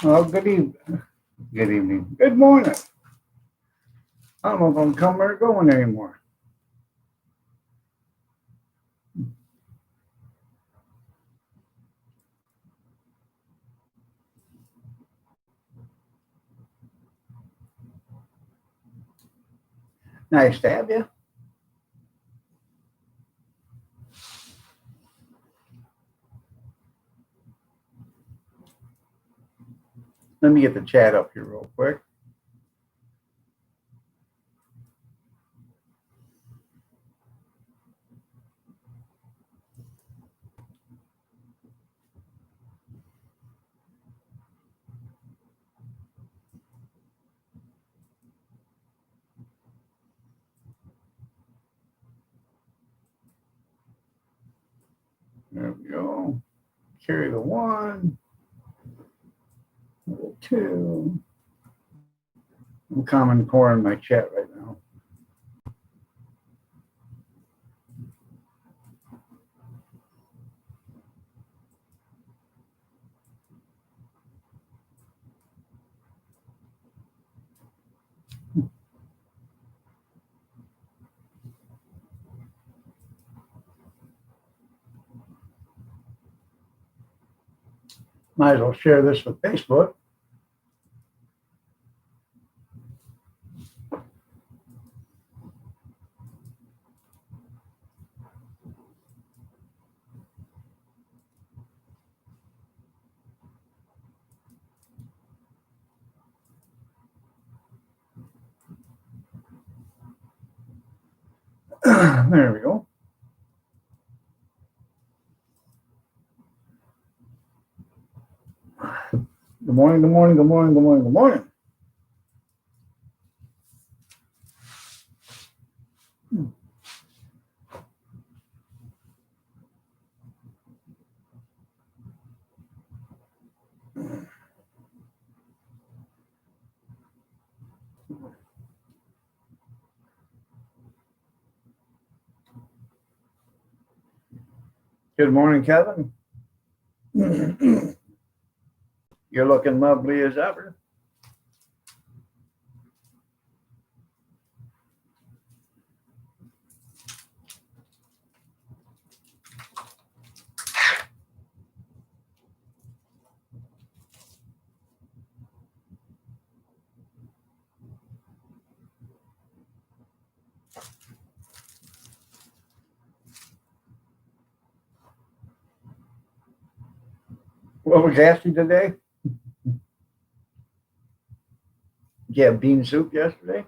Well, good evening. Good evening. Good morning. I don't know if I'm coming or going anymore. Nice to have you. Let me get the chat up here real quick. There we go. Carry the one, the two. I'm common core in my chat right now. Might as well share this with Facebook. There we go. Good morning, good morning, good morning, good morning, good morning. Good morning, Kevin. You're looking lovely as ever. What was asked you today? Did you have bean soup yesterday?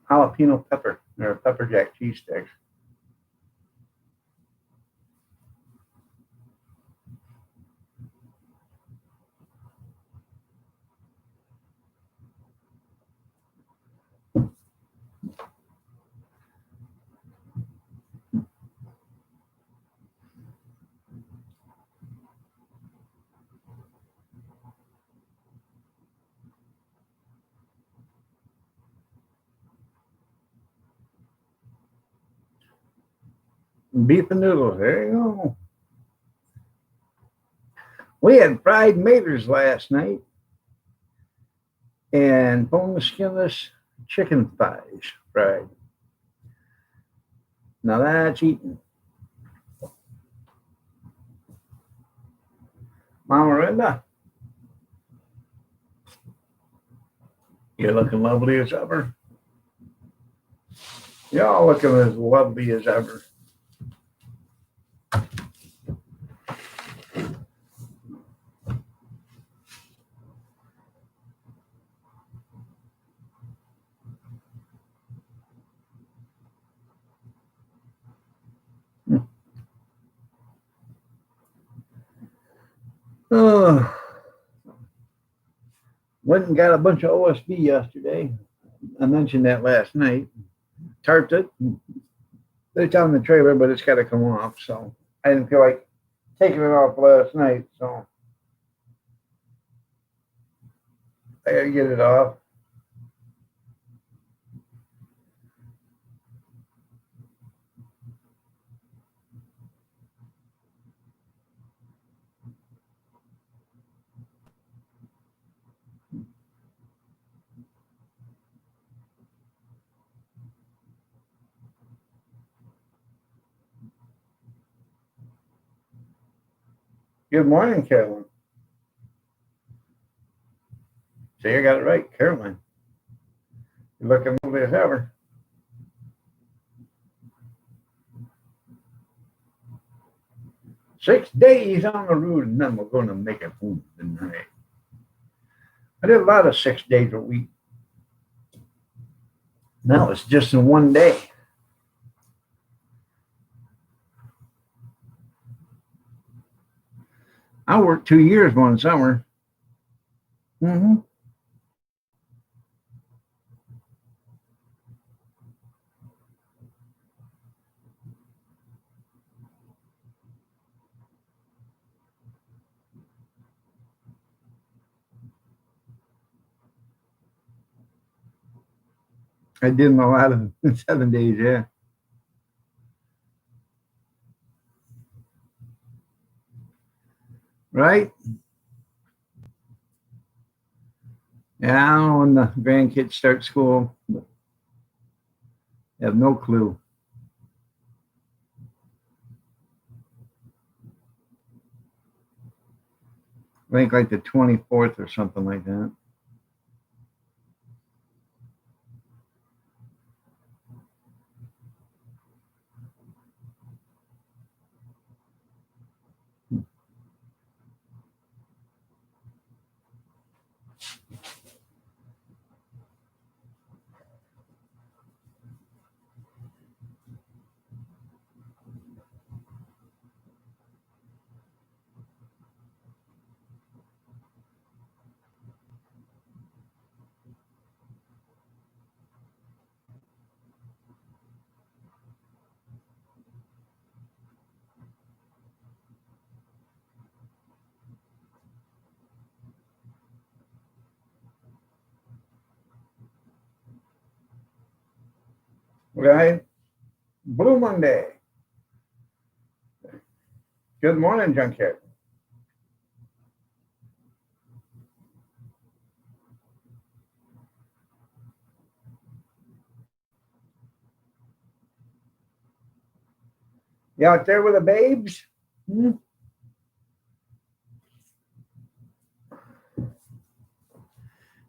Jalapeno pepper or pepper jack cheese sticks. Beef and noodles. There you go. We had fried maters last night and boneless skinless chicken thighs fried. Now that's eating. Mama Linda, you're looking lovely as ever. Y'all looking as lovely as ever. Oh, went and got a bunch of OSB yesterday. I mentioned that last night. Tarped it. It's on the trailer, but it's got to come off. So I didn't feel like taking it off last night. So I got to get it off. Good morning, Carolyn. See, I got it right, Carolyn. You're looking lovely as ever. Six days on the road, and then we're going to make it home tonight. I did a lot of 6 days a week. Now it's just in one day. I worked 2 years one summer. Mm-hmm. I did a lot of 7 days, yeah. Right? Yeah, I don't know when the grandkids start school. But I have no clue. I think like the 24th or something like that. Right? Blue Monday. Good morning, Junkyard. You out there with the babes? Hmm?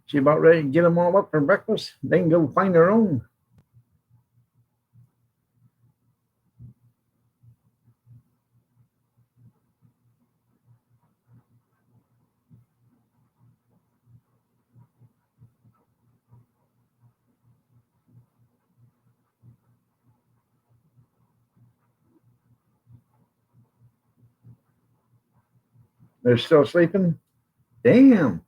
She about ready to get them all up for breakfast? They can go find their own. They're still sleeping? Damn.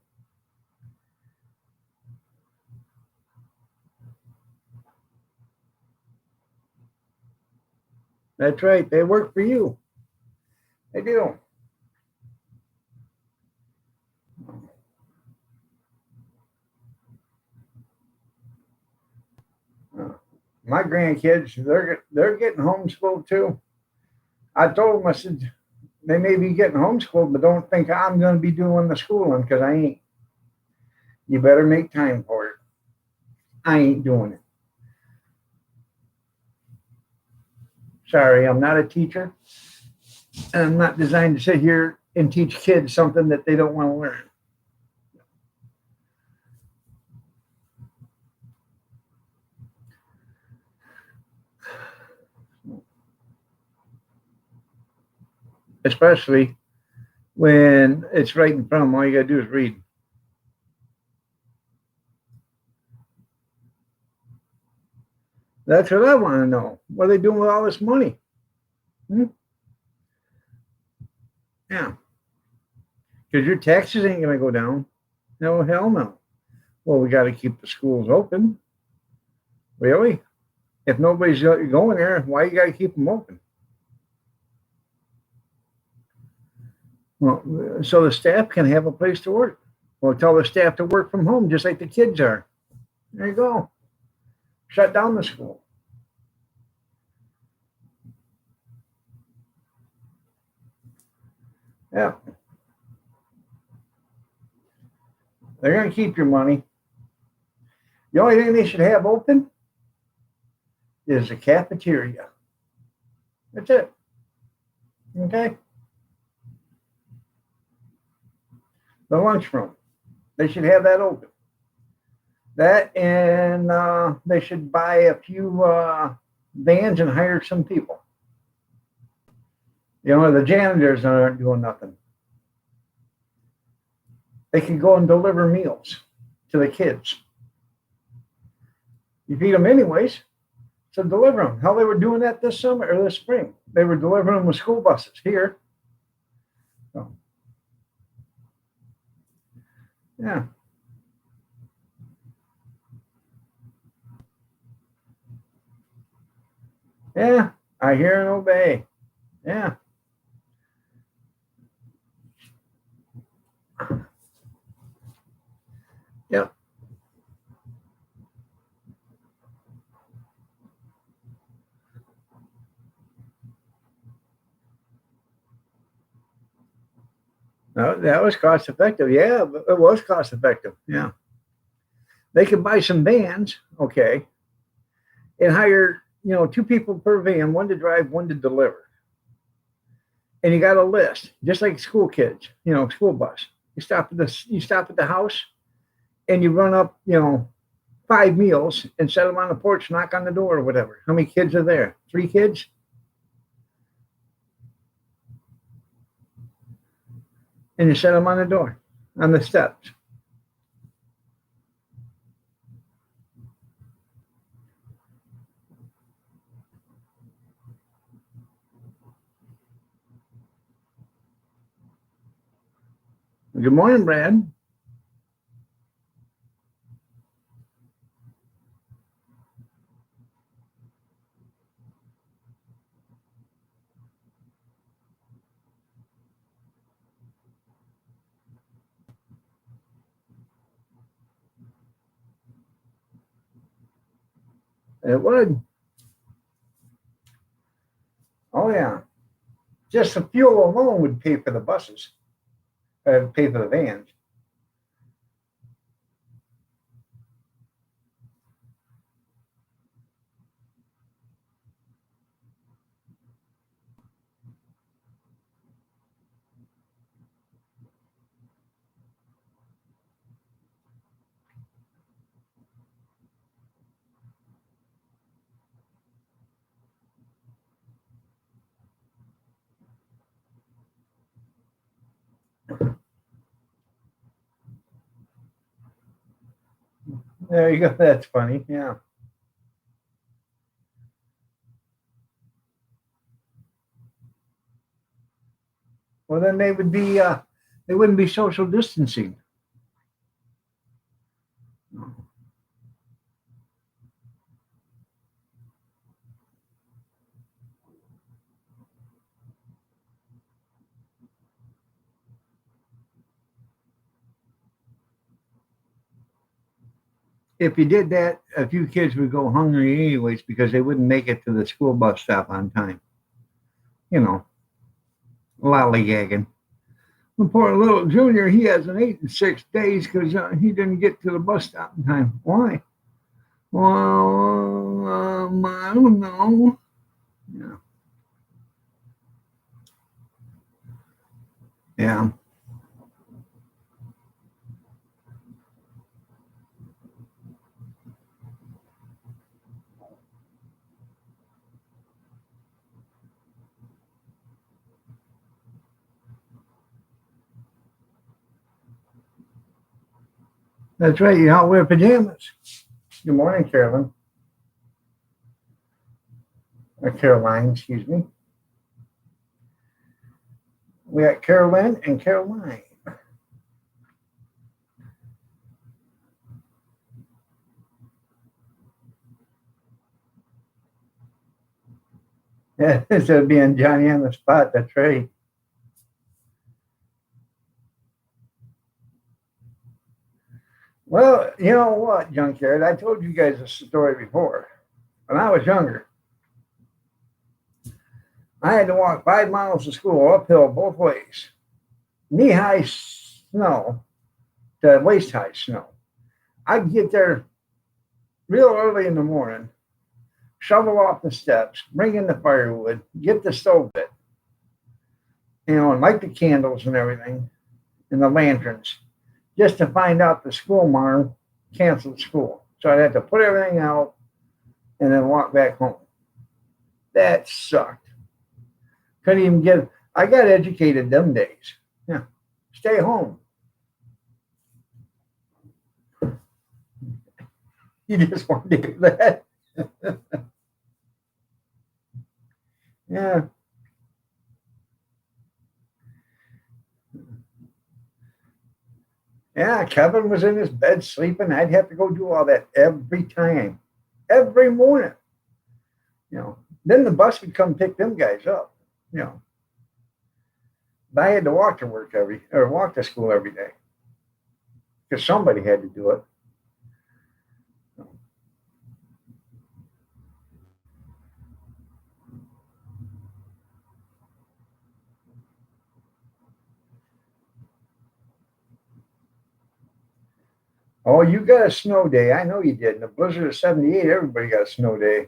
That's right. They work for you. They do. My grandkids, they're getting homeschooled too. I told them, I said, they may be getting homeschooled, but don't think I'm going to be doing the schooling because I ain't. You better make time for it. I ain't doing it. Sorry, I'm not a teacher. And I'm not designed to sit here and teach kids something that they don't want to learn. Especially when it's right in front of them. All you got to do is read. That's what I want to know. What are they doing with all this money? Hmm? Yeah. Because your taxes ain't going to go down. No, hell no. Well, we got to keep the schools open. Really? If nobody's going there, why you got to keep them open? Well, so the staff can have a place to work. Well, tell the staff to work from home, just like the kids are. There you go. Shut down the school. Yeah. They're going to keep your money. The only thing they should have open is the cafeteria. That's it. Okay. the lunchroom. They should have that open. That, and they should buy a few vans and hire some people. You know, the janitors aren't doing nothing. They can go and deliver meals to the kids. You feed them anyways, so deliver them. How they were doing that this summer or this spring. They were delivering them with school buses here. So, yeah. Yeah, I hear and obey. Yeah. Yep. No, that was cost effective. Yeah, it was cost effective. Yeah. They could buy some vans, okay, and hire, you know, two people per van, one to drive, one to deliver. And you got a list, just like school kids, you know, school bus. You stop at the house and you run up, you know, 5 meals and set them on the porch, knock on the door or whatever. How many kids are there? 3 kids? And you set them on the door, on the steps. Good morning, Brad. It would. Oh, yeah. Just the fuel alone would pay for the buses, pay for the vans. There you go. That's funny. Yeah. Well, then they wouldn't be social distancing. If you did that, a few kids would go hungry anyways because they wouldn't make it to the school bus stop on time. You know, lollygagging. The poor little junior, he hasn't eaten 6 days because he didn't get to the bus stop in time. Why? Well, I don't know. Yeah. Yeah. That's right. You don't wear pajamas. Good morning, Carolyn. Or Caroline, excuse me. We got Carolyn and Caroline. Yeah, instead of being Johnny on the spot, that's right. Well, you know what, Junkyard? I told you guys a story before. When I was younger, I had to walk 5 miles to school uphill both ways, knee high snow to waist high snow. I'd get there real early in the morning, shovel off the steps, bring in the firewood, get the stove lit, you know, and light the candles and everything. and the lanterns just to find out the school marm canceled school. So I'd have to put everything out and then walk back home. That sucked. Couldn't even get, I got educated them days. Yeah. Stay home. You just want to do that. Yeah. Yeah, Kevin was in his bed sleeping. I'd have to go do all that every time, every morning. Then the bus would come pick them guys up. You know, but I had to walk to work walk to school every day because somebody had to do it. Oh, you got a snow day. I know you did. In the blizzard of 78, everybody got a snow day.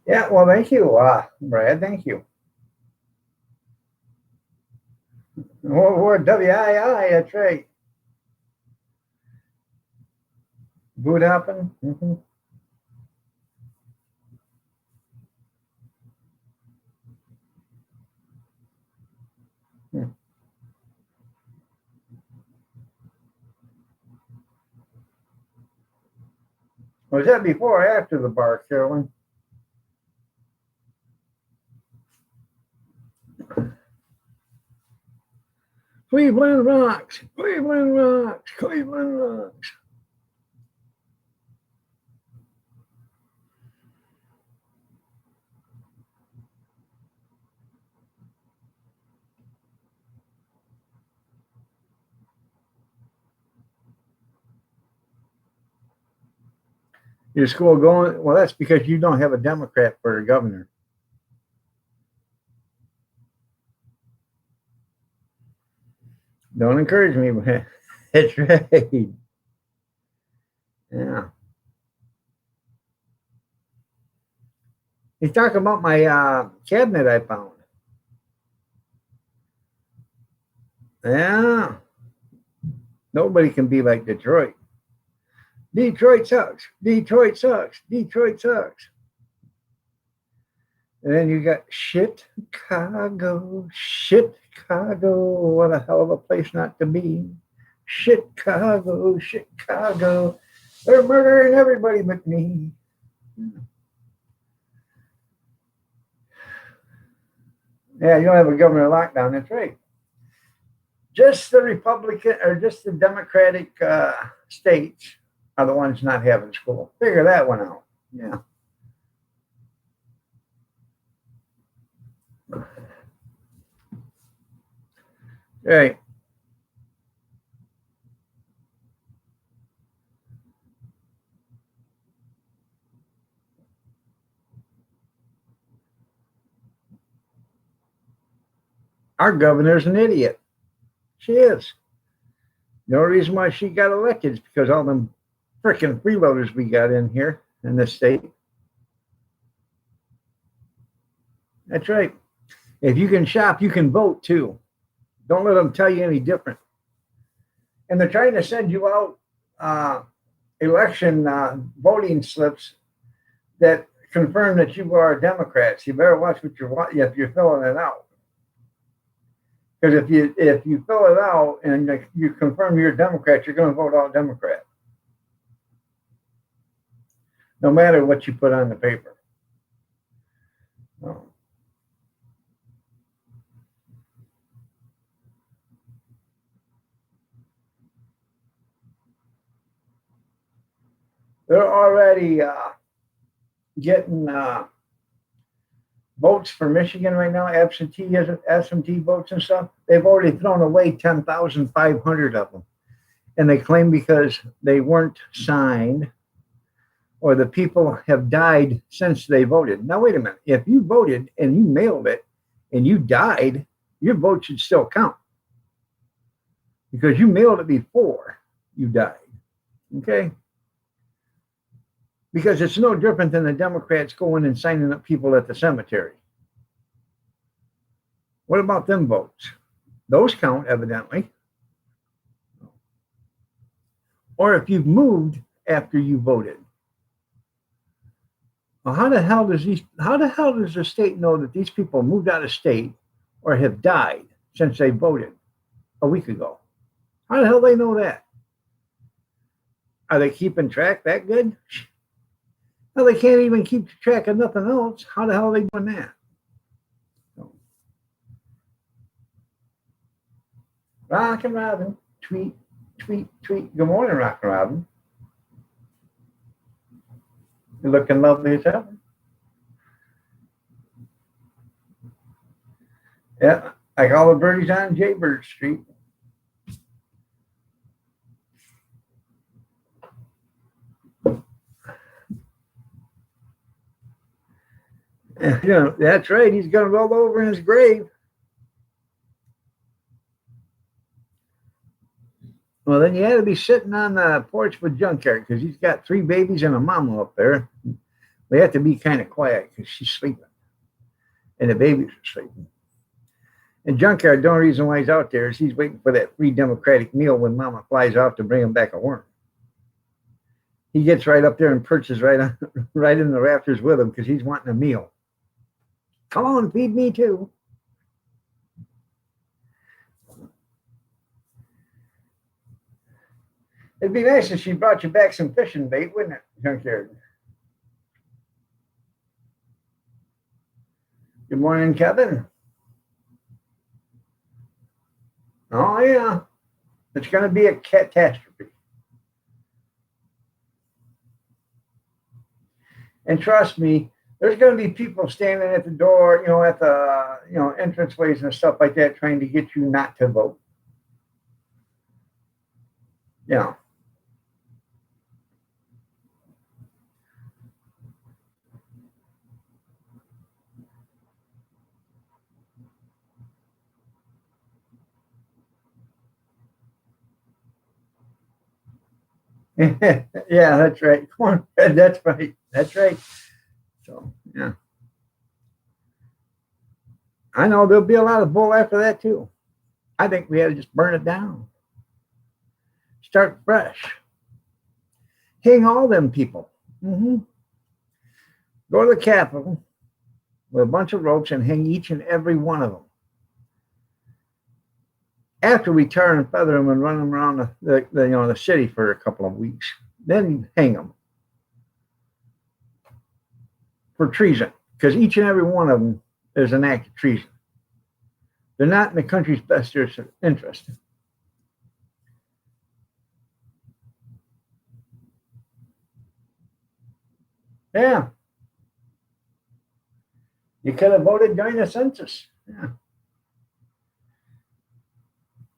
Yeah, well, thank you, Brad. Thank you. We're WII, that's right. Boot hopping. Mm-hmm. Was that before or after the bar, Carolyn? Cleveland rocks. Cleveland rocks. Cleveland rocks. Your school going? Well, that's because you don't have a Democrat for a governor. Don't encourage me. That's right. Yeah. He's talking about my cabinet I found. Yeah. Nobody can be like Detroit. Detroit sucks. Detroit sucks. Detroit sucks. And then you got Chicago. Chicago. What a hell of a place not to be. Chicago. Chicago. They're murdering everybody but me. Yeah, you don't have a governor lockdown. That's right. Just the Republican or just the Democratic states are the ones not having school. Figure that one out. Yeah. Right. Our governor's an idiot. She is. The only reason why she got elected is because all them freaking freeloaders we got in here in this state. That's right. If you can shop, you can vote too. Don't let them tell you any different. And they're trying to send you out election voting slips that confirm that you are a Democrat. So you better watch what if you're filling it out. Because if you fill it out and you confirm you're a Democrat, you're going to vote all Democrat, no matter what you put on the paper. They're already getting votes for Michigan right now, absentee votes and stuff. They've already thrown away 10,500 of them. And they claim because they weren't signed or the people have died since they voted. Now, wait a minute. If you voted and you mailed it and you died, your vote should still count because you mailed it before you died. Okay? Because it's no different than the Democrats going and signing up people at the cemetery. What about them votes? Those count, evidently. Or if you've moved after you voted. Well, how the hell does the state know that these people moved out of state or have died since they voted a week ago? How the hell do they know that? Are they keeping track that good? Well, they can't even keep track of nothing else. How the hell are they doing that? Rockin' Robin, tweet, tweet, tweet. Good morning, Rockin' Robin. You're looking lovely as ever. Yeah, like all the birdies on Jaybird Street. Yeah, that's right. He's going to roll over in his grave. Well, then you had to be sitting on the porch with Junkyard because he's got 3 babies and a mama up there. We have to be kind of quiet because she's sleeping and the babies are sleeping. And Junkyard, the only reason why he's out there is he's waiting for that free Democratic meal when mama flies off to bring him back a worm. He gets right up there and perches right in the rafters with him because he's wanting a meal. Come on, feed me too. It'd be nice if she brought you back some fishing bait, wouldn't it, Junkyard? Good morning, Kevin. Oh, yeah. It's going to be a catastrophe. And trust me, there's going to be people standing at the door, at the, entranceways and stuff like that, trying to get you not to vote. Yeah. Yeah, that's right. That's right. That's right. So, yeah. I know there'll be a lot of bull after that, too. I think we had to just burn it down. Start fresh. Hang all them people. Mm-hmm. Go to the Capitol with a bunch of ropes and hang each and every one of them. After we tar and feather them and run them around the city for a couple of weeks, then hang them for treason, because each and every one of them is an act of treason. They're not in the country's best interest. Yeah. You could have voted during the census. Yeah.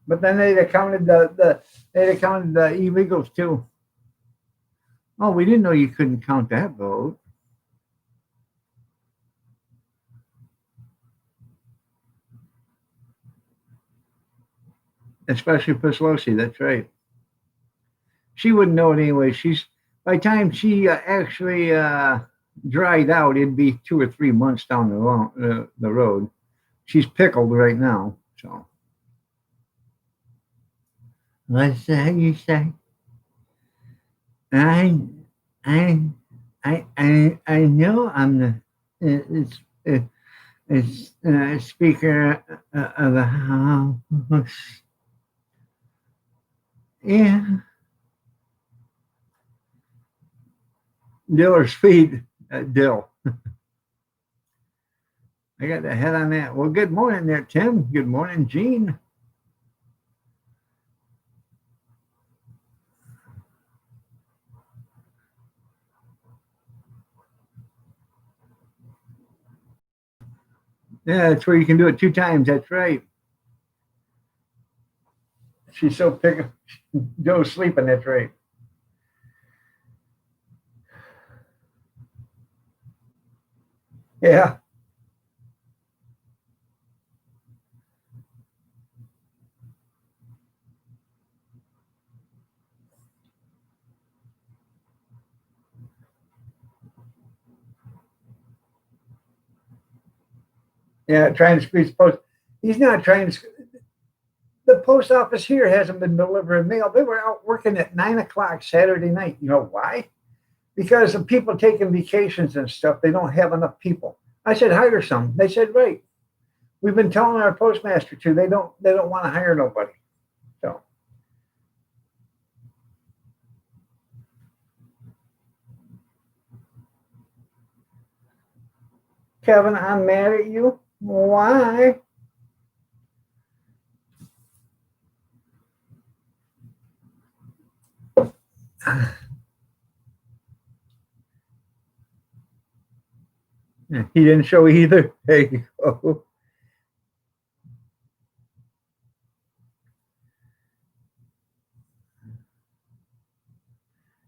But then they'd have counted the illegals too. Oh, we didn't know you couldn't count that vote. Especially Pelosi, that's right. She wouldn't know it anyway. By the time she actually dried out, it'd be 2 or 3 months down the road. She's pickled right now. So what's that you say? I know I'm the Speaker of the House. Yeah. Dill or Speed? Dill. I got the head on that. Well, good morning there, Tim. Good morning, Gene. Yeah, that's where you can do it 2 times. That's right. She's so pick. Joe's sleeping. That's right. Yeah. Yeah. Trying to squeeze post. He's not trying to. The post office here hasn't been delivering mail. They were out working at 9 o'clock Saturday night. You know why? Because of people taking vacations and stuff. They don't have enough people. I said hire some. They said right. We've been telling our postmaster too. They don't want to hire nobody. So Kevin, I'm mad at you. Why? He didn't show either. There you go.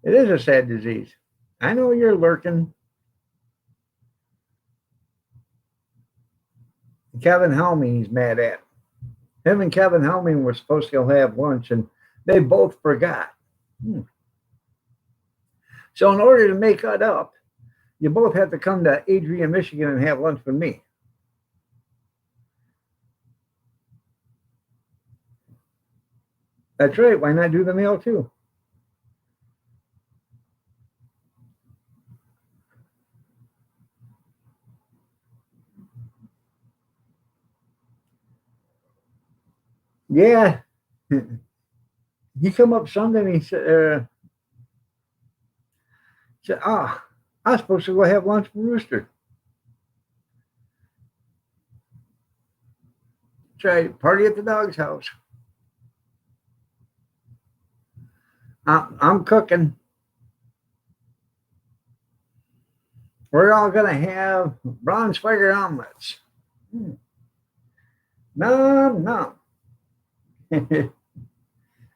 It is a sad disease. I know you're lurking. Kevin Helming, he's mad at. Him and Kevin Helming were supposed to go have lunch, and they both forgot. Hmm. So in order to make that up, you both have to come to Adrian, Michigan, and have lunch with me. That's right. Why not do the meal too? Yeah. He come up Sunday and he said, "Ah, I was supposed to go have lunch with Rooster." Try party at the dog's house. I'm cooking. We're all gonna have Braunschweiger omelets. Hmm. No, no.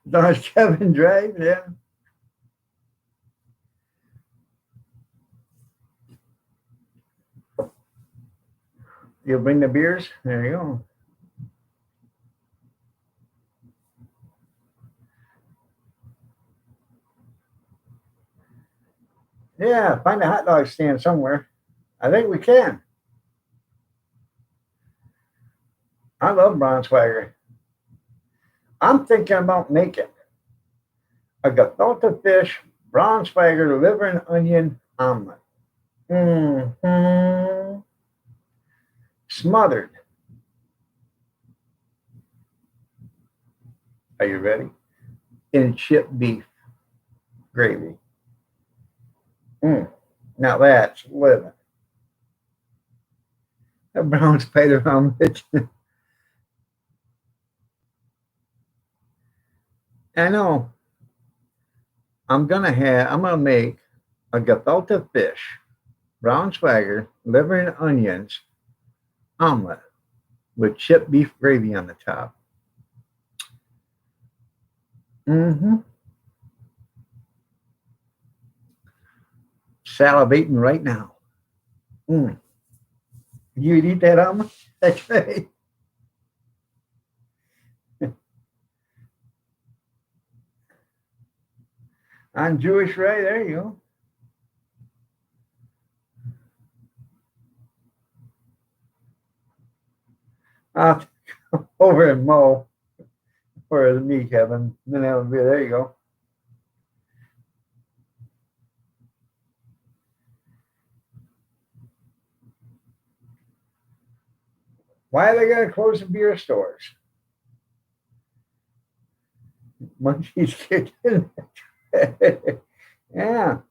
Does Kevin drive? Yeah. You'll bring the beers? There you go. Yeah, find a hot dog stand somewhere. I think we can. I love Braunschweiger. I'm thinking about making a gefilte fish, Braunschweiger liver and onion omelet. Mm-hmm. Smothered. Are you ready? In chipped beef gravy. Mm. Now that's living. A brown spider omelet. I know. I'm gonna make a gefilte fish, brown swagger, liver and onions omelet with chipped beef gravy on the top. Mm-hmm. Salivating right now. Mm. You'd eat that omelet? That's right. I'm Jewish, right? There you go. Over in Mo for me, Kevin. Then that would be there you go. Why are they gonna close the beer stores? Munchie's Kitchen. Yeah.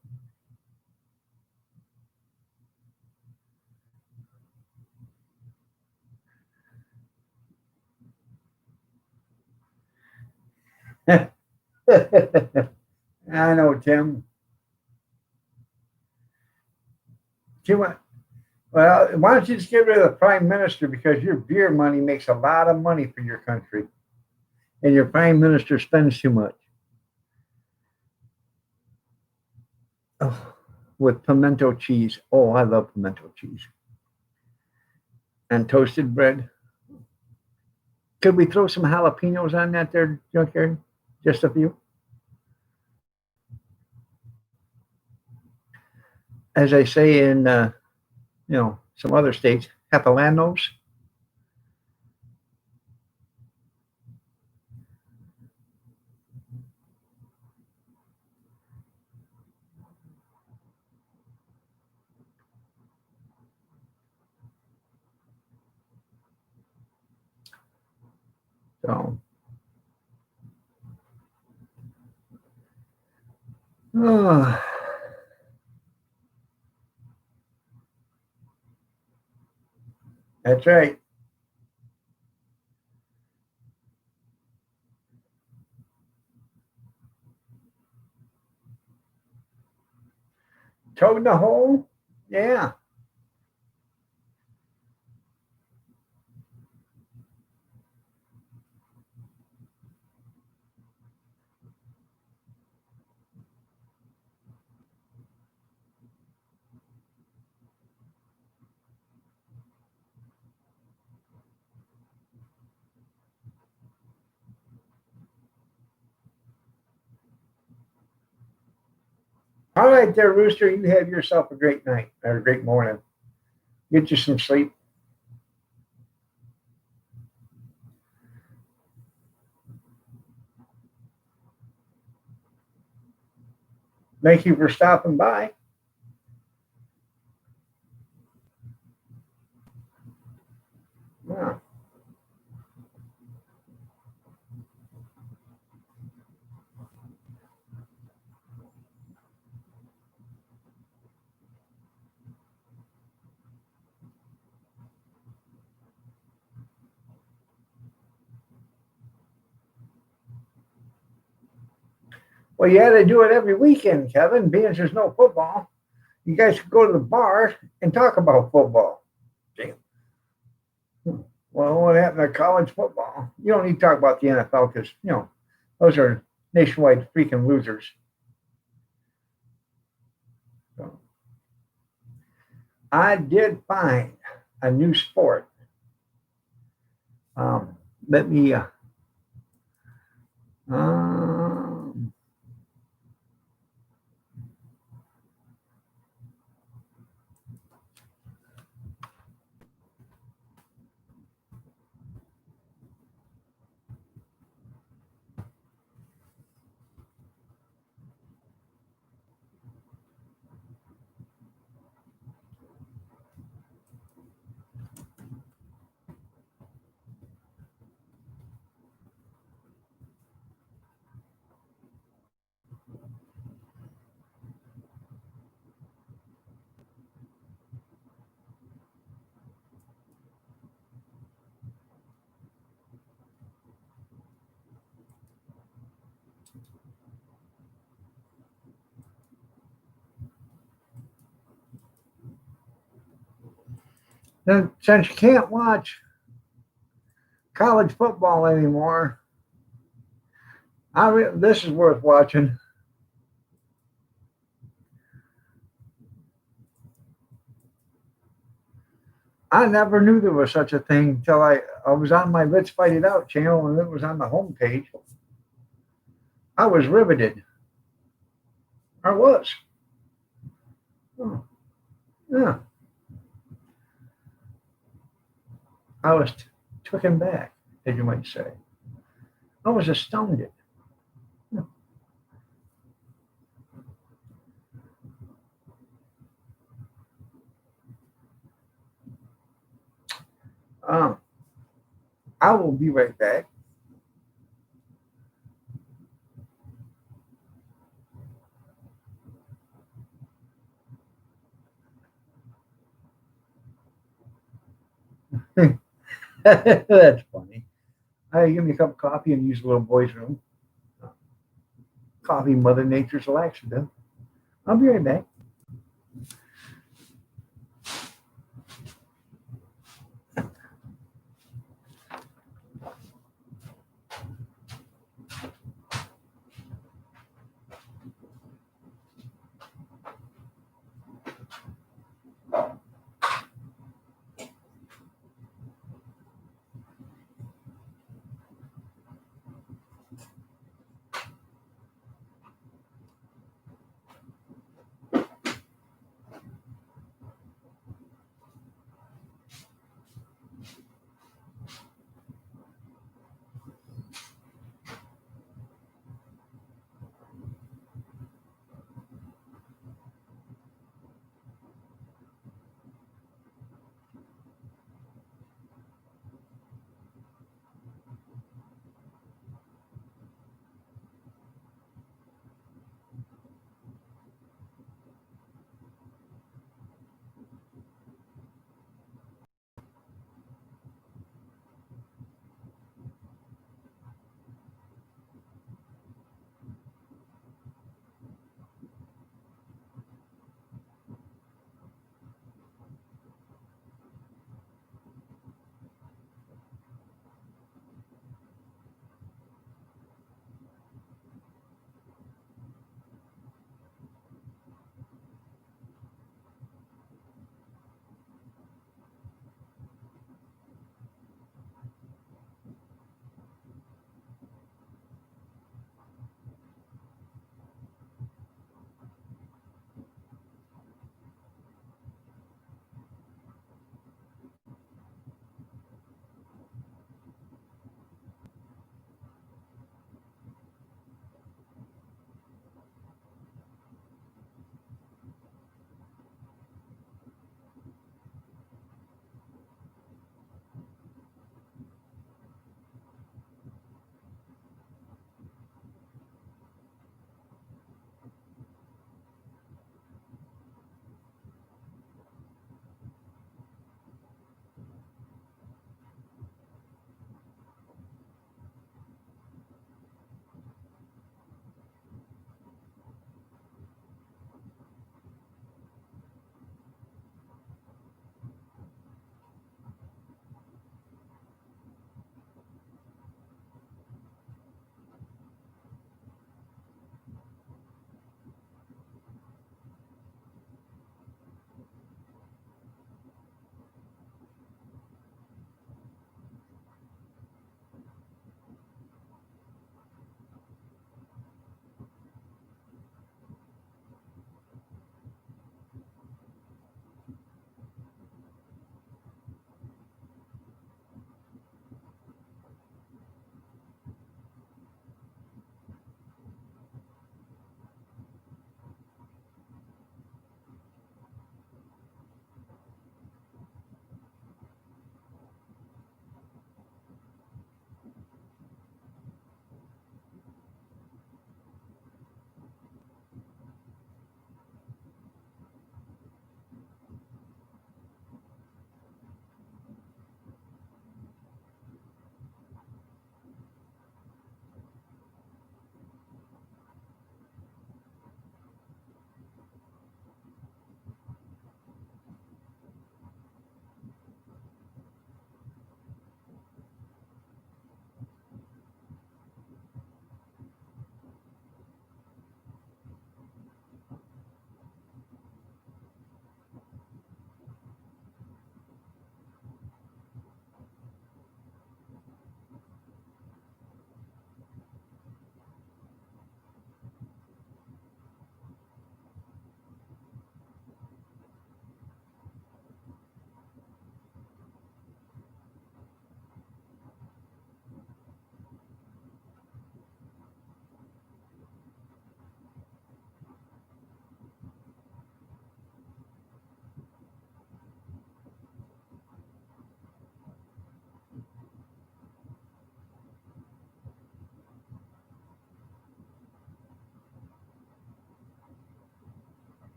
I know, Tim. Too much. Well, why don't you just get rid of the prime minister because your beer money makes a lot of money for your country, and your prime minister spends too much. Oh, with pimento cheese. Oh, I love pimento cheese and toasted bread. Could we throw some jalapenos on that there, Junkyard? Just a few? As I say in, some other states, Japalanos. So, oh, that's right. Toad in the hole? Yeah. All right, there, Rooster. You have yourself a great night or a great morning. Get you some sleep. Thank you for stopping by. Yeah. Well, you had to do it every weekend, Kevin, being there's no football. You guys could go to the bar and talk about football. Damn. Well, what happened to college football? You don't need to talk about the NFL because, those are nationwide freaking losers. So, I did find a new sport. Let me, um, then since you can't watch college football anymore, this is worth watching. I never knew there was such a thing until I was on my Let's Fight It Out channel and it was on the homepage. I was riveted. I was. Oh, yeah. I was taken back, as you might say. I was astounded. Um, I will be right back. That's funny. Hey, give me a cup of coffee and use the little boy's room. Coffee, Mother Nature's laxative. I'll be right back.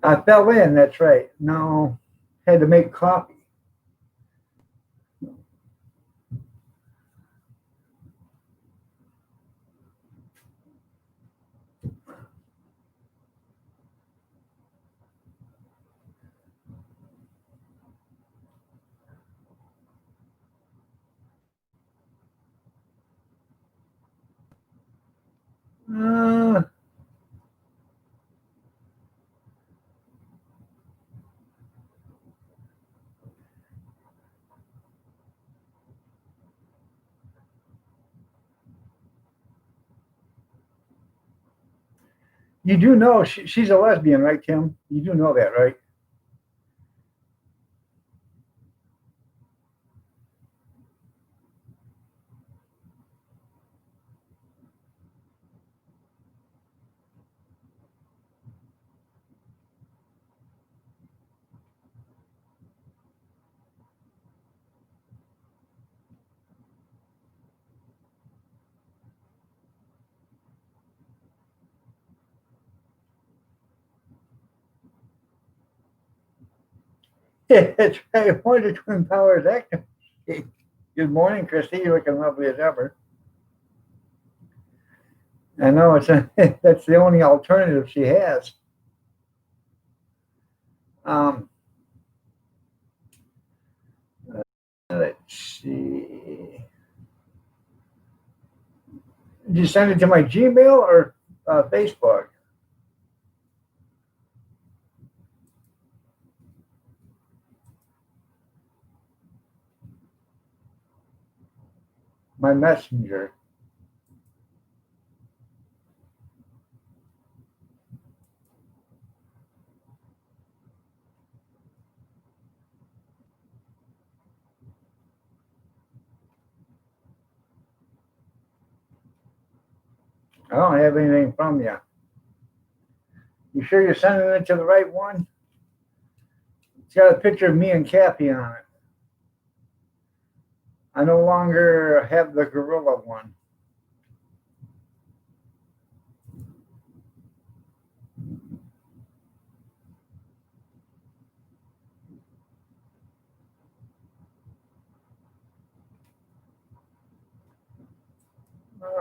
I fell in, that's right. No, had to make coffee. Uh, you do know she's a lesbian, right, Tim? You do know that, right? It's right. One of the twin powers acting. Good morning, Christy. You're looking lovely as ever. I know that's the only alternative she has. Um, let's see. Did you send it to my Gmail or Facebook? My messenger. I don't have anything from you. You sure you're sending it to the right one? It's got a picture of me and Kathy on it. I no longer have the gorilla one.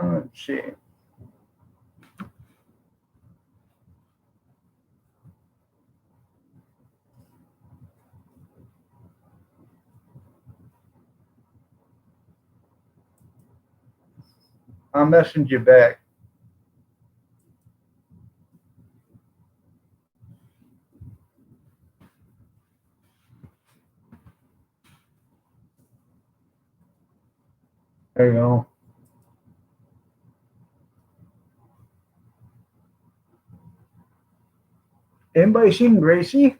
Let's see. I'll message you back. There you go. Anybody seen Gracie?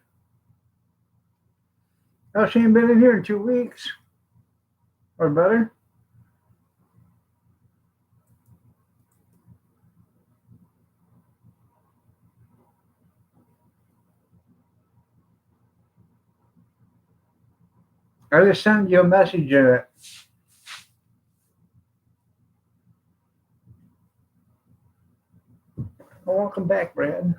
Oh, she ain't been in here in 2 weeks or better. I just sent you a message in it. Oh, welcome back, Brad.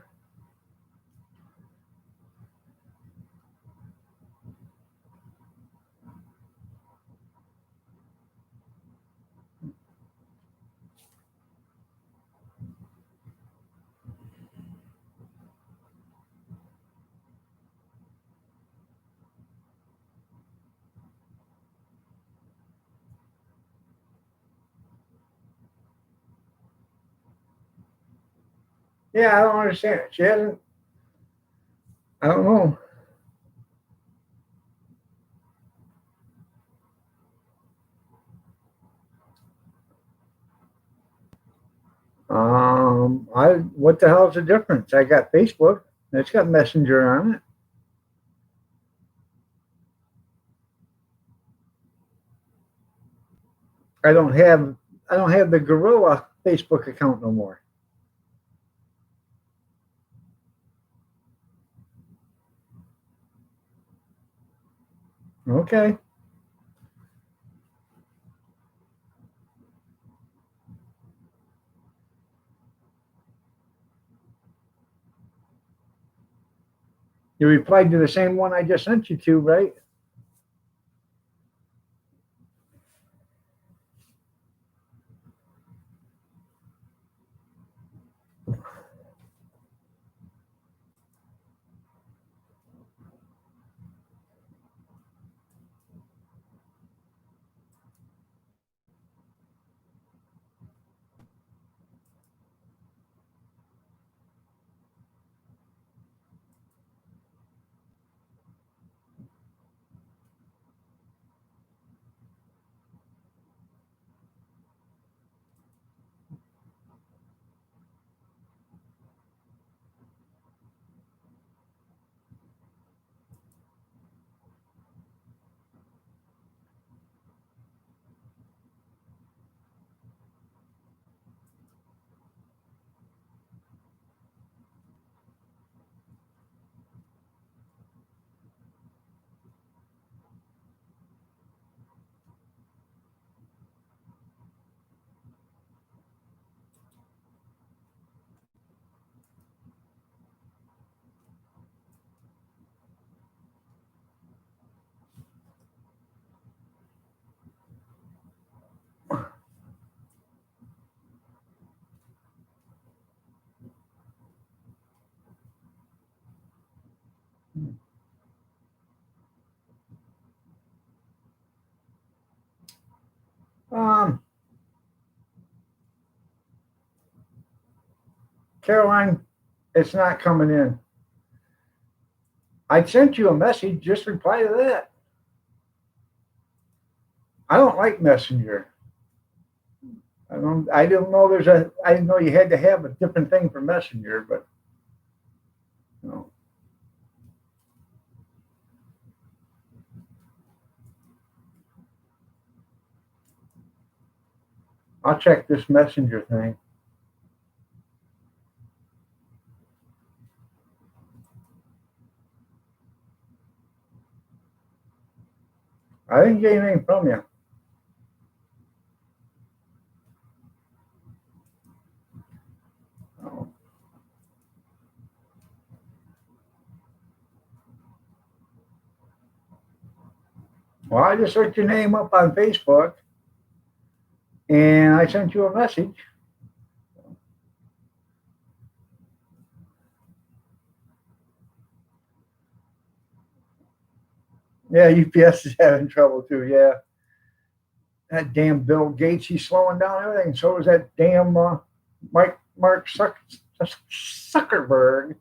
Yeah, I don't understand it. She hasn't. I don't know. I what the hell's the difference? I got Facebook. It's got Messenger on it. I don't have I don't have the Gorilla Facebook account no more. Okay. You replied to the same one I just sent you to, right? Um, Caroline, it's not coming in. I sent you a message. Just reply to that. I don't like Messenger. I don't know there's a. I didn't know you had to have a different thing for Messenger, but no. I'll check this Messenger thing. I didn't get anything from you. Oh. Well, I just searched your name up on Facebook, and I sent you a message. Yeah, UPS is having trouble too. Yeah, that damn Bill Gates, he's slowing down everything. So is that damn Mark Zuckerberg.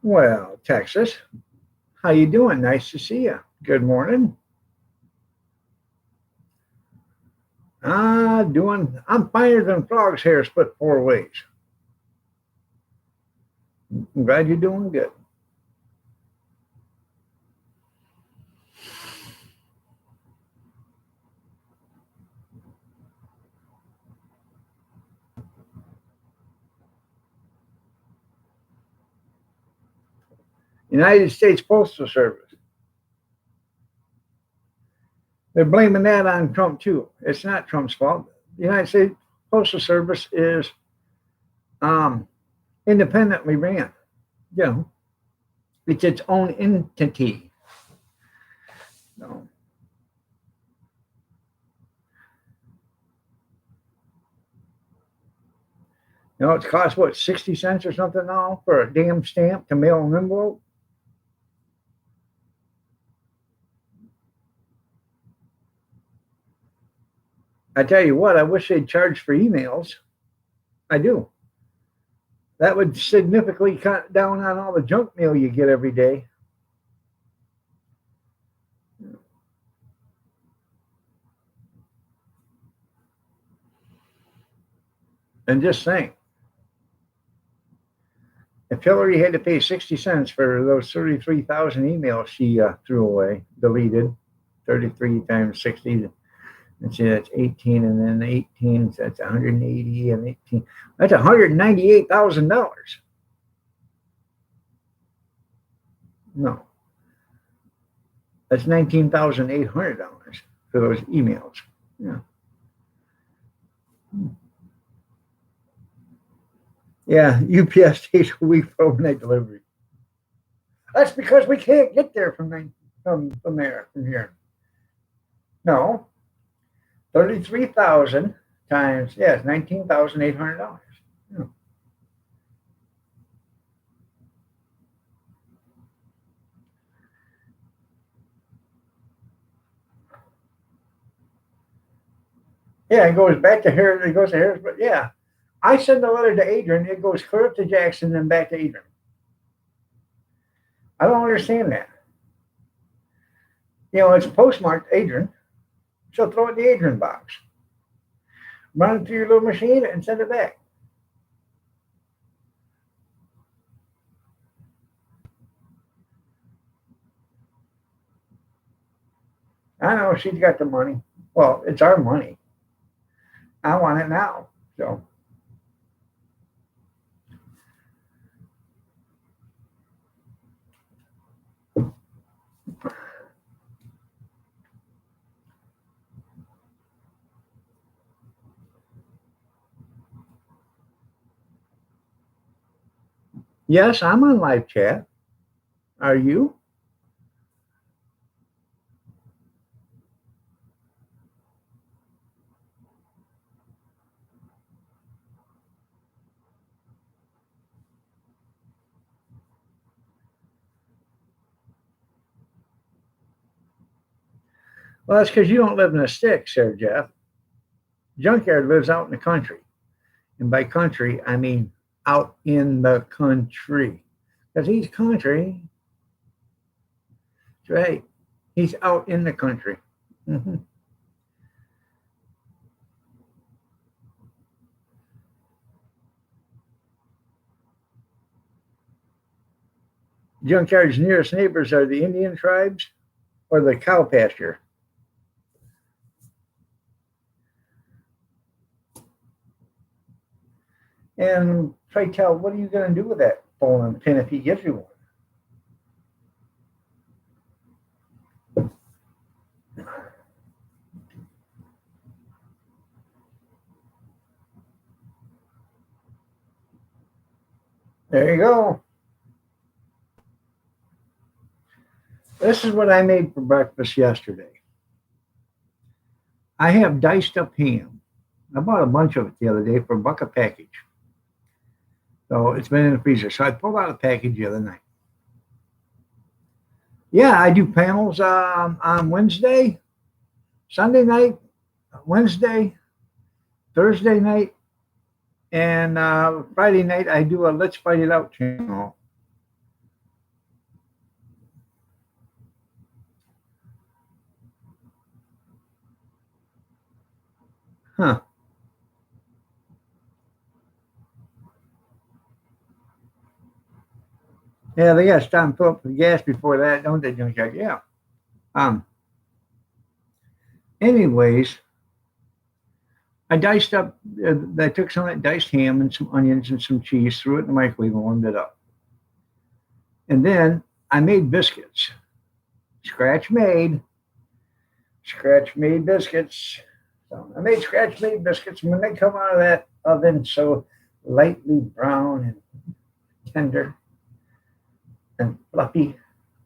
Well, Texas, how you doing? Nice to see you. Good morning. I'm finer than frog's hair split four ways. I'm glad you're doing good. United States Postal Service. They're blaming that on Trump too. It's not Trump's fault. The United States Postal Service is um, independently ran. You know, it's its own entity. No. You know, it's cost what 60 cents or something now for a damn stamp to mail an envelope. I tell you what, I wish they'd charge for emails. I do. That would significantly cut down on all the junk mail you get every day. And just think, if Hillary had to pay 60 cents for those 33,000 emails she threw away, deleted, 33 times 60. Let's see, that's 18, and then 18, so that's 180, and 18. That's $198,000. No, that's $19,800 for those emails. Yeah. Yeah, UPS takes a week for overnight delivery. That's because we can't get there from here. No, 33,000 times, yes, $19,800. Yeah. Yeah, it goes back to Harris. It goes to Harris, but yeah, I send a letter to Adrian. It goes clear up to Jackson, then back to Adrian. I don't understand that. It's postmarked Adrian, so throw it in the Adrian box. Run it through your little machine and send it back. I know she's got the money. Well, it's our money. I want it now. So yes, I'm on live chat. Are you? Well, that's because you don't live in a stick, Sir Jeff. Junkyard lives out in the country. And by country, I mean out in the country. Because he's country. That's right. He's out in the country. Mm-hmm. Junkyard's nearest neighbors are the Indian tribes or the cow pasture. And pray tell, what are you going to do with that bowling pin if he gives you one? There you go. This is what I made for breakfast yesterday. I have diced up ham. I bought a bunch of it the other day for $1 a package. So it's been in the freezer. So I pulled out a package the other night. Yeah, I do panels on Wednesday, Sunday night, Wednesday, Thursday night, and Friday night I do a Let's Fight It Out channel. Huh. Yeah, they got to stop and fill up the gas before that, don't they, Junkyard? Yeah. Um. Anyways, I diced up. I took some of that diced ham and some onions and some cheese, threw it in the microwave, and warmed it up. And then I made biscuits, scratch made biscuits. So I made scratch made biscuits, and when they come out of that oven, so lightly brown and tender and fluffy,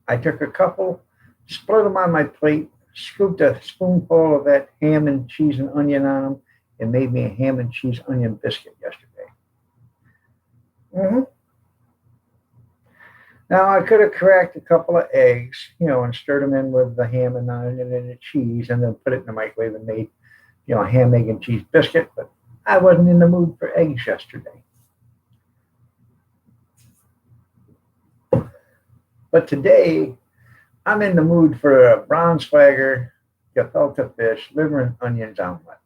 I took a couple, split them on my plate, scooped a spoonful of that ham and cheese and onion on them, and made me a ham and cheese onion biscuit yesterday. Mm-hmm. Now I could have cracked a couple of eggs, and stirred them in with the ham and the onion and the cheese, and then put it in the microwave and made, a ham, egg, and cheese biscuit. But I wasn't in the mood for eggs yesterday. But today, I'm in the mood for a Braunschweiger gefilte fish, liver and onions omelet.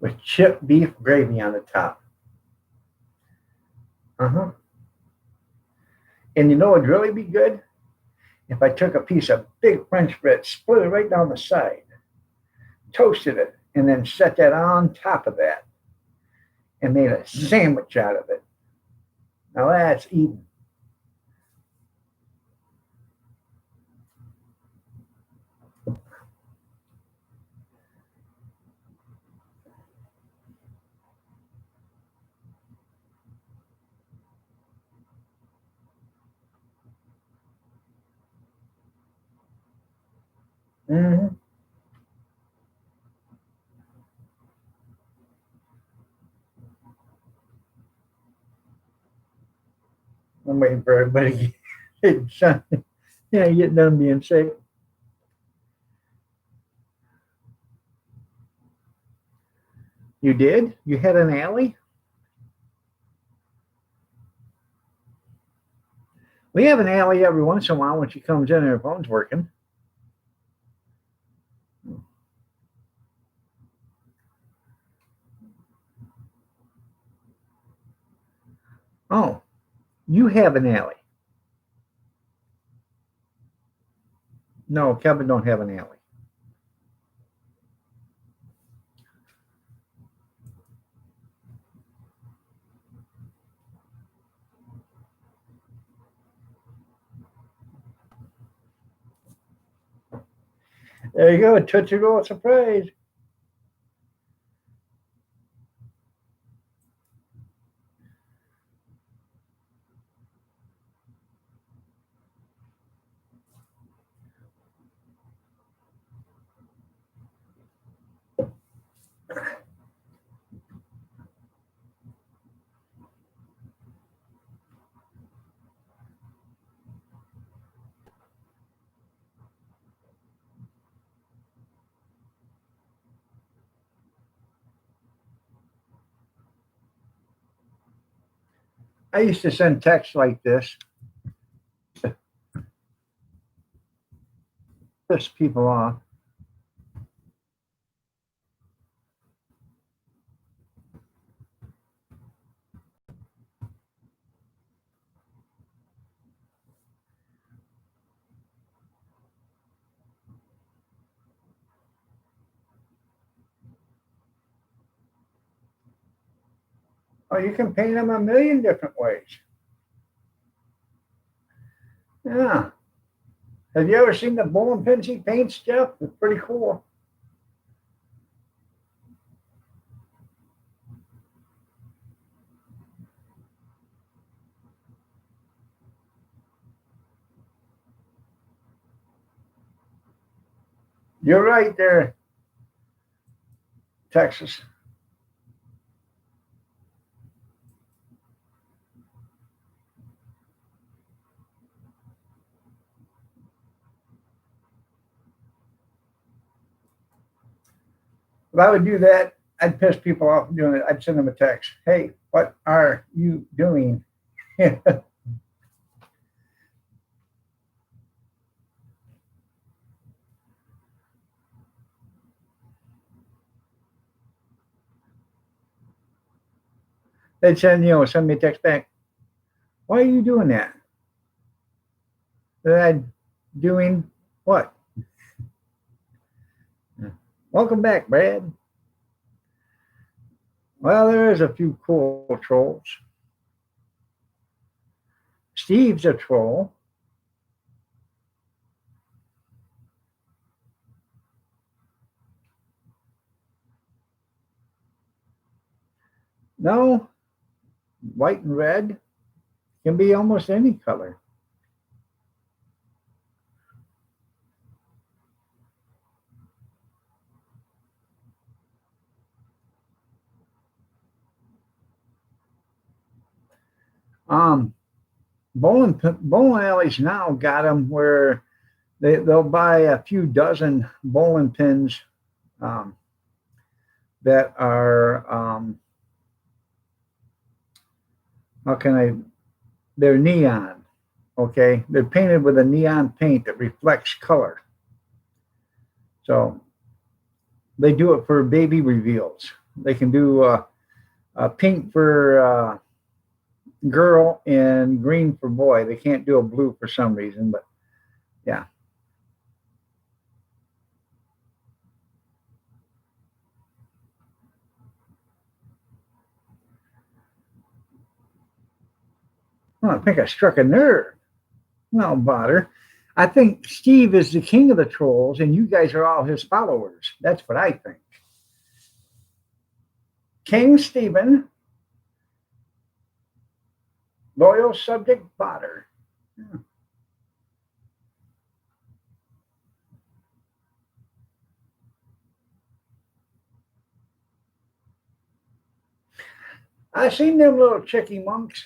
With chipped beef gravy on the top. Uh-huh. And you know what'd really be good? If I took a piece of big French bread, split it right down the side, toasted it, and then set that on top of that and made a sandwich out of it. Now that's eating. Mm-hmm. I'm waiting for everybody to get, yeah, get done being sick. You did? You had an alley? We have an alley every once in a while when she comes in and her phone's working. Oh, you have an alley. No, Kevin don't have an alley. There you go, Tootsie Roll surprise. I used to send texts like this to piss people off. Oh, you can paint them a million different ways. Yeah. Have you ever seen the bowling pins he paints, Jeff? It's pretty cool. You're right there, Texas. If I would do that, I'd piss people off doing it. I'd send them a text. Hey, what are you doing? They'd send me a text back. Why are you doing that? I'm doing what? Welcome back, Brad. Well, there's a few cool trolls. Steve's a troll. No, white and red can be almost any color. Um, bowling alleys now got them where they'll buy a few dozen bowling pins um, that are how can I? They're neon. Okay, they're painted with a neon paint that reflects color. So they do it for baby reveals. They can do pink for girl and green for boy. They can't do a blue for some reason, but Oh, I think I struck a nerve. No bother. I think Steve is the king of the trolls, and you guys are all his followers. That's what I think. King Stephen, loyal subject botter. Yeah. I seen them little chicky monks.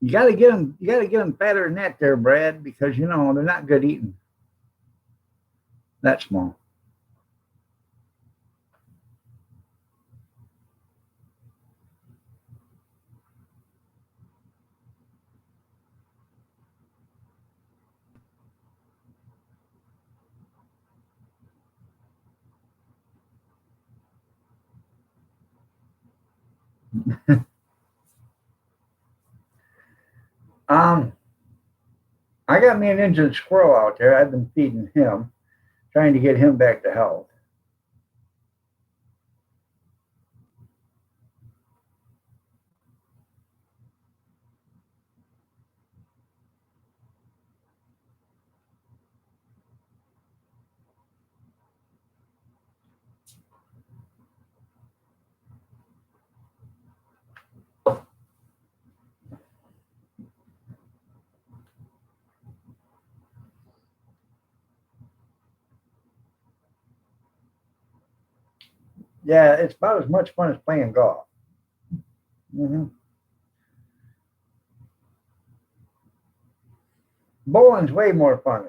You got to get them. You got to get them fatter than that, there, Brad, because you know they're not good eating. That small. Um, I got me an Indian squirrel out there. I've been feeding him, trying to get him back to health. Yeah, it's about as much fun as playing golf. Mm-hmm. Bowling's way more fun.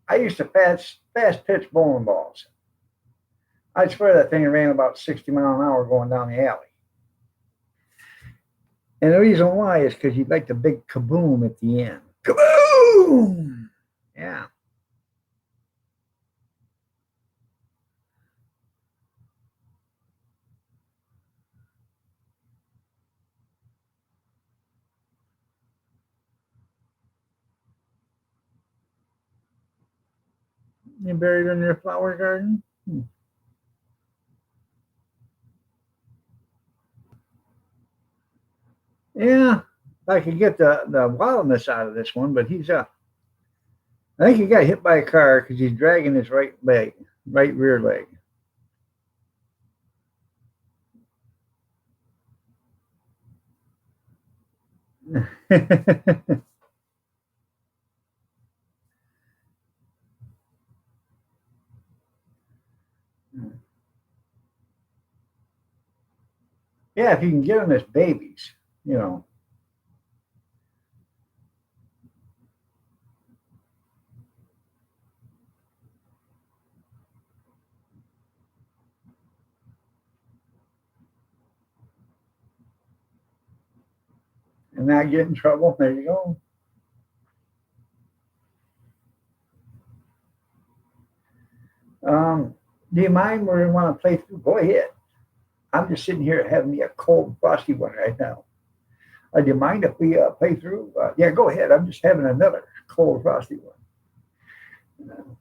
I used to fast pitch bowling balls. I swear that thing ran about 60 mph going down the alley. And the reason why is because you'd like the big kaboom at the end. Kaboom! Yeah. You buried in your flower garden? Hmm. Yeah. I could get the wildness out of this one, but I think he got hit by a car because he's dragging his right leg, right rear leg. Yeah, if you can get them as babies, you know. And not get in trouble. There you go. Do you mind where you want to play through? Go ahead. I'm just sitting here having me a cold, frosty one right now. Do you mind if we play through? Yeah, go ahead. I'm just having another cold, frosty one.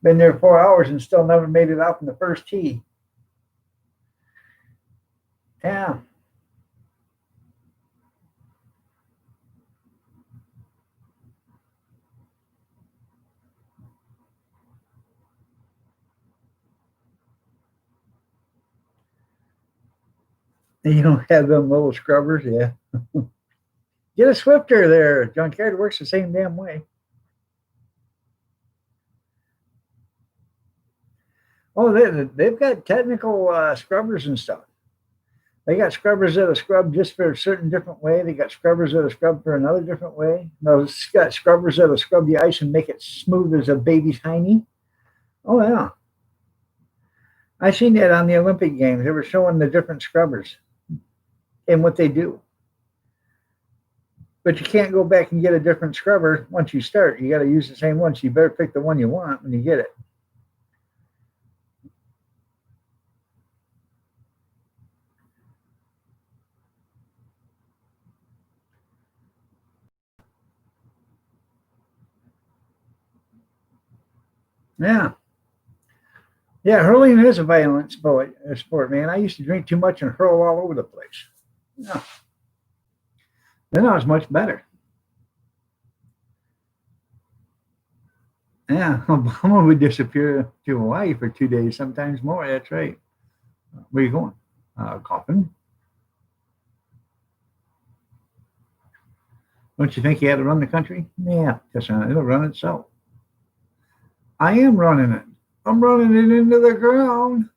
Been there 4 hours and still never made it out from the first tee. Yeah, you don't have them little scrubbers. Yeah, get a Swifter there. Junkyard works the same damn way. Oh, they've got technical scrubbers and stuff. They got scrubbers that are scrubbed just for a certain different way. They got scrubbers that are scrubbed for another different way. Those got scrubbers that will scrub the ice and make it smooth as a baby's hiney. Oh yeah, I seen that on the Olympic Games. They were showing the different scrubbers and what they do. But you can't go back and get a different scrubber once you start. You got to use the same one. So you better pick the one you want when you get it. Yeah. Yeah, hurling is a violent sport, man. I used to drink too much and hurl all over the place. Yeah. Then I was much better. Yeah, Obama would disappear to Hawaii for 2 days, sometimes more. That's right. Where are you going? Coughing. Don't you think he had to run the country? Yeah, just it'll run itself. I am running it. I'm running it into the ground.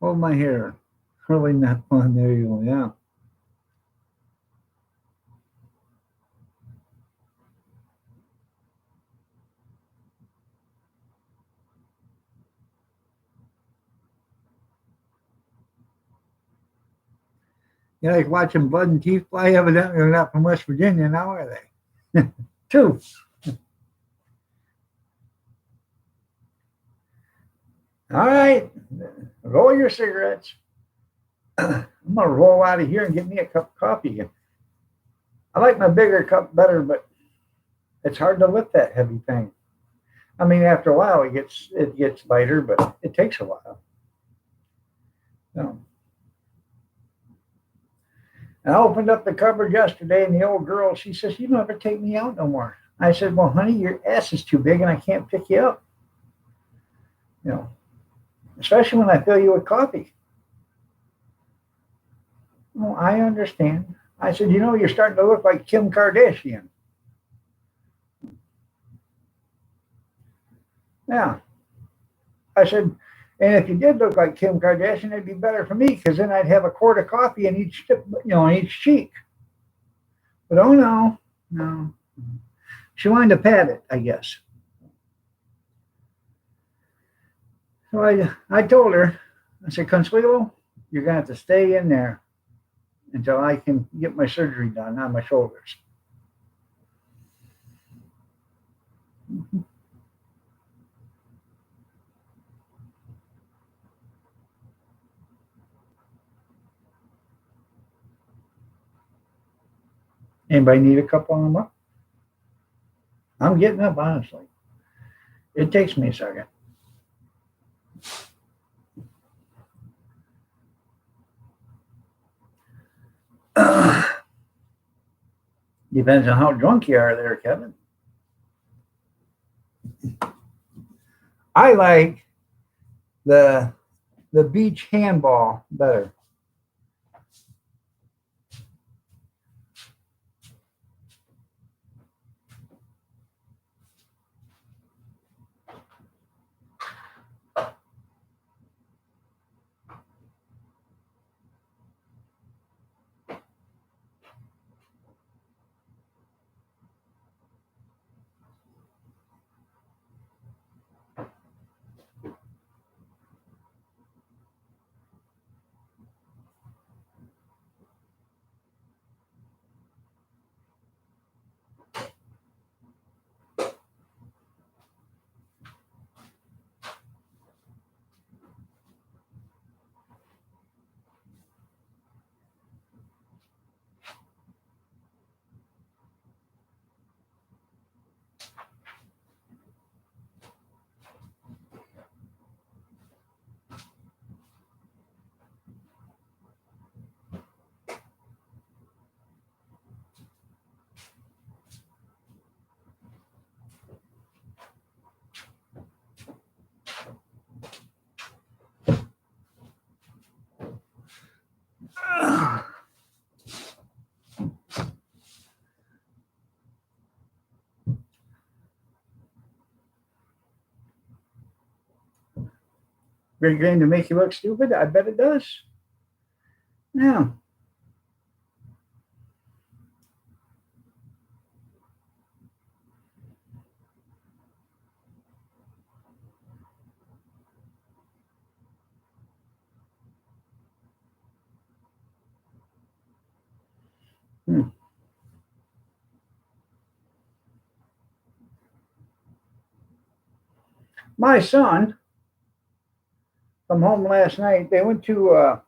Hold my hair. Really not fun. There you go. Yeah. You like watching blood and teeth fly? Evidently, they're not from West Virginia now, are they? Two. All right. Roll your cigarettes. I'm going to roll out of here and get me a cup of coffee. I like my bigger cup better, but it's hard to lift that heavy thing. I mean, after a while, it gets lighter, but it takes a while. So, I opened up the cupboard yesterday, and the old girl, she says, "You don't ever take me out no more." I said, "Well, honey, your ass is too big, and I can't pick you up. You know, especially when I fill you with coffee." "Well, I understand." I said, "You're starting to look like Kim Kardashian." Yeah. I said, "And if you did look like Kim Kardashian, it'd be better for me because then I'd have a quart of coffee in each, in each cheek." But oh no, no. She wanted to pat it, I guess. So I told her, I said, "Consuelo, you're going to have to stay in there until I can get my surgery done on my shoulders." Anybody need a couple of them up? I'm getting up, honestly. It takes me a second. Depends on how drunk you are there, Kevin. I like the beach handball better. Great game to make you look stupid? I bet it does. Yeah. Hmm. My son from home last night. They went to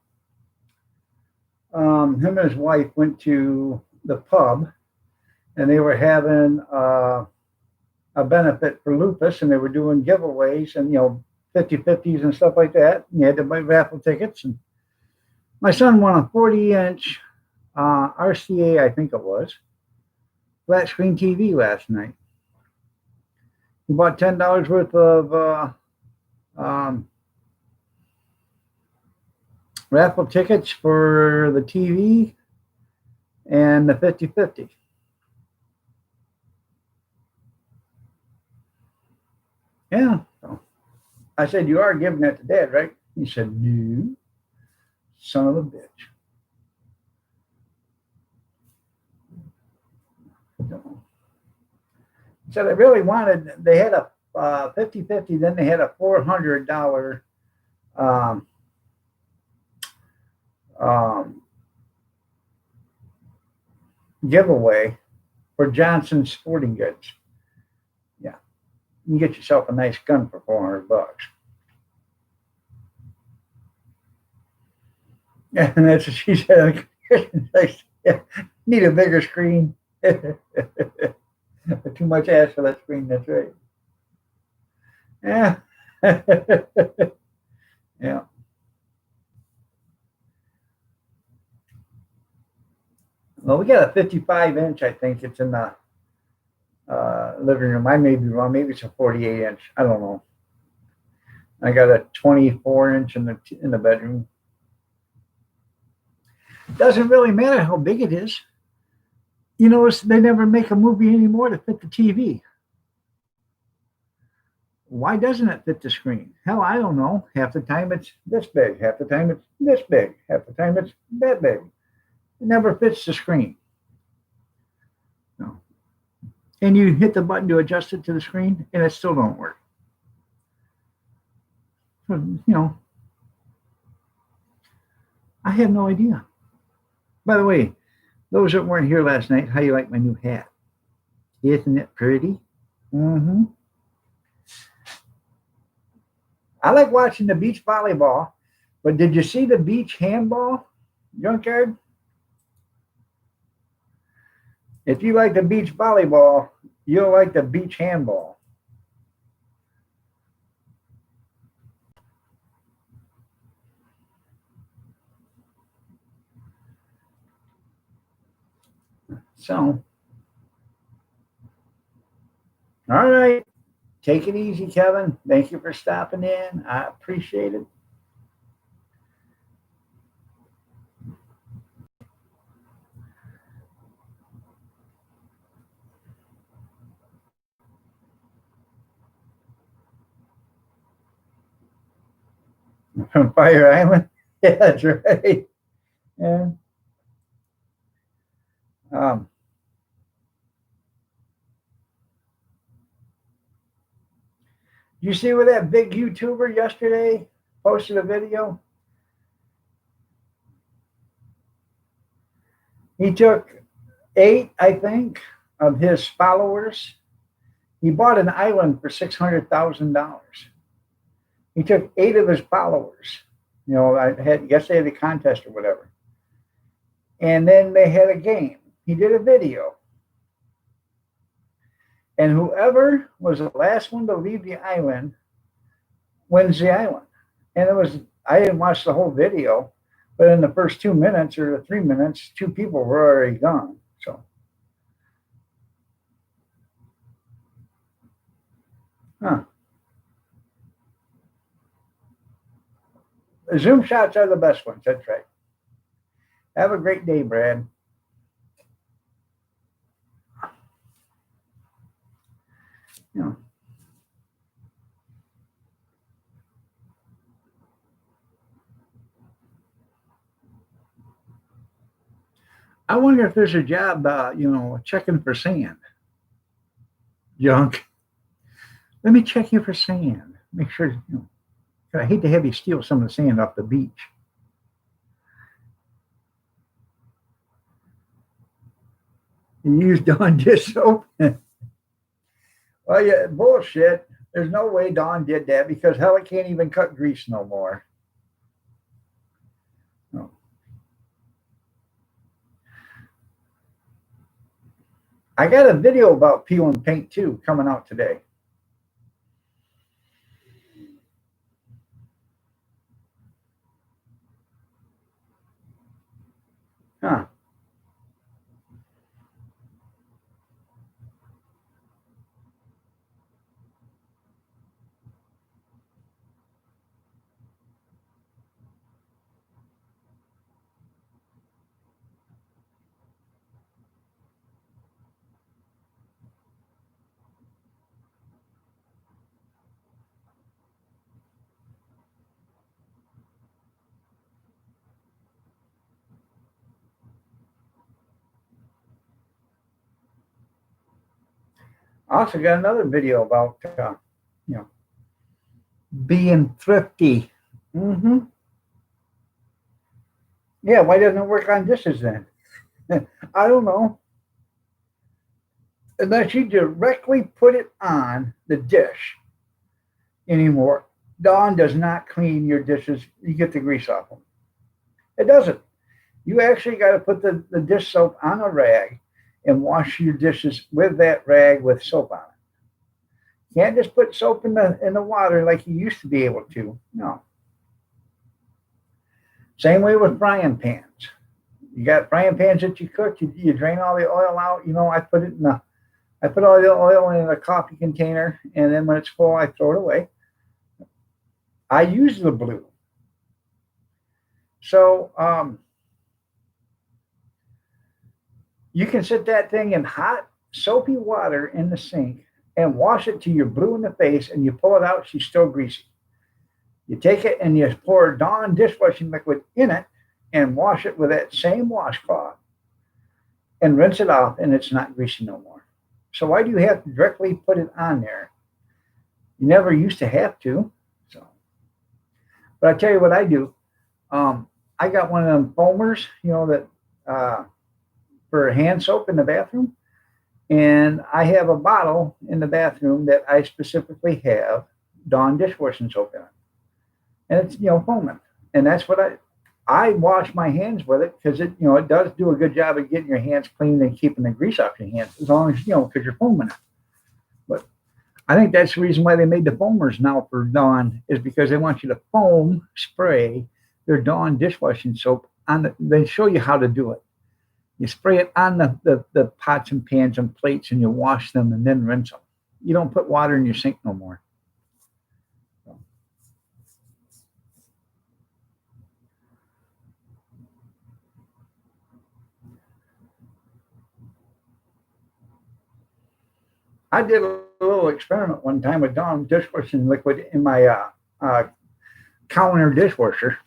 him and his wife went to the pub, and they were having a benefit for lupus, and they were doing giveaways and 50/50s and stuff like that. And you had to buy raffle tickets. And my son won a 40-inch RCA, I think it was, flat screen TV last night. He bought $10 worth of raffle tickets for the TV and the 50/50. Yeah. So I said, "You are giving that to Dad, right?" He said, "No, son of a bitch." So they really wanted, they had a 50/50, then they had a $400 um, um, giveaway for Johnson Sporting Goods. Yeah. You can get yourself a nice gun for $400. Yeah, and that's what she said. Yeah, need a bigger screen. Too much ass for that screen, that's right. Yeah. Yeah. Well, we got a 55-inch, I think. It's in the living room. I may be wrong. Maybe it's a 48-inch. I don't know. I got a 24-inch in the bedroom. Doesn't really matter how big it is. They never make a movie anymore to fit the TV. Why doesn't it fit the screen? Hell, I don't know. Half the time it's this big. Half the time it's this big. Half the time it's that big. It never fits the screen. No. And you hit the button to adjust it to the screen, and it still don't work. So, I have no idea. By the way, those that weren't here last night, how you like my new hat? Isn't it pretty? Mm-hmm. I like watching the beach volleyball, but did you see the beach handball, Junkyard? If you like the beach volleyball, you'll like the beach handball. So, all right. Take it easy, Kevin. Thank you for stopping in. I appreciate it. From Fire Island. Yeah, that's right. Yeah. Um, you see where that big YouTuber yesterday posted a video? He took 8, I think, of his followers. He bought an island for $600,000. He took 8 of his followers. I guess they had a contest or whatever. And then they had a game. He did a video. And whoever was the last one to leave the island wins the island. And I didn't watch the whole video, but in the first 2 minutes or the 3 minutes, 2 people were already gone. So, huh. The Zoom shots are the best ones. That's right. Have a great day, Brad. I wonder if there's a job, checking for sand. Junk. Let me check you for sand. Make sure, I hate to have you steal some of the sand off the beach. You use Dawn dish soap. Well, yeah, bullshit. There's no way Dawn did that because hell, it can't even cut grease no more. No. I got a video about peeling paint too coming out today. Huh. I also got another video about you know being thrifty. Mm-hmm. Yeah, why doesn't it work on dishes then? I don't know. Unless you directly put it on the dish anymore. Dawn does not clean your dishes. You get the grease off them. It doesn't. You actually got to put the dish soap on a rag and wash your dishes with that rag with soap on it. You can't just put soap in the water like you used to be able to. No. Same way with frying pans. You got frying pans that you cook. You drain all the oil out. I put all the oil in a coffee container, and then when it's full, I throw it away. I use the blue. So you can sit that thing in hot, soapy water in the sink and wash it till you're blue in the face, and you pull it out, she's still greasy. You take it and you pour Dawn dishwashing liquid in it and wash it with that same washcloth and rinse it off, and it's not greasy no more. So why do you have to directly put it on there? You never used to have to. So, but I tell you what I do. I got one of them foamers, that for hand soap in the bathroom, and I have a bottle in the bathroom that I specifically have Dawn dishwashing soap in it, and it's foaming, and that's what I wash my hands with it because it does do a good job of getting your hands clean and keeping the grease off your hands as long as because you're foaming it. But I think that's the reason why they made the foamers now for Dawn is because they want you to foam spray their Dawn dishwashing soap on they show you how to do it. You spray it on the pots and pans and plates and you wash them and then rinse them. You don't put water in your sink no more. I did a little experiment one time with Dawn dishwashing liquid in my counter dishwasher.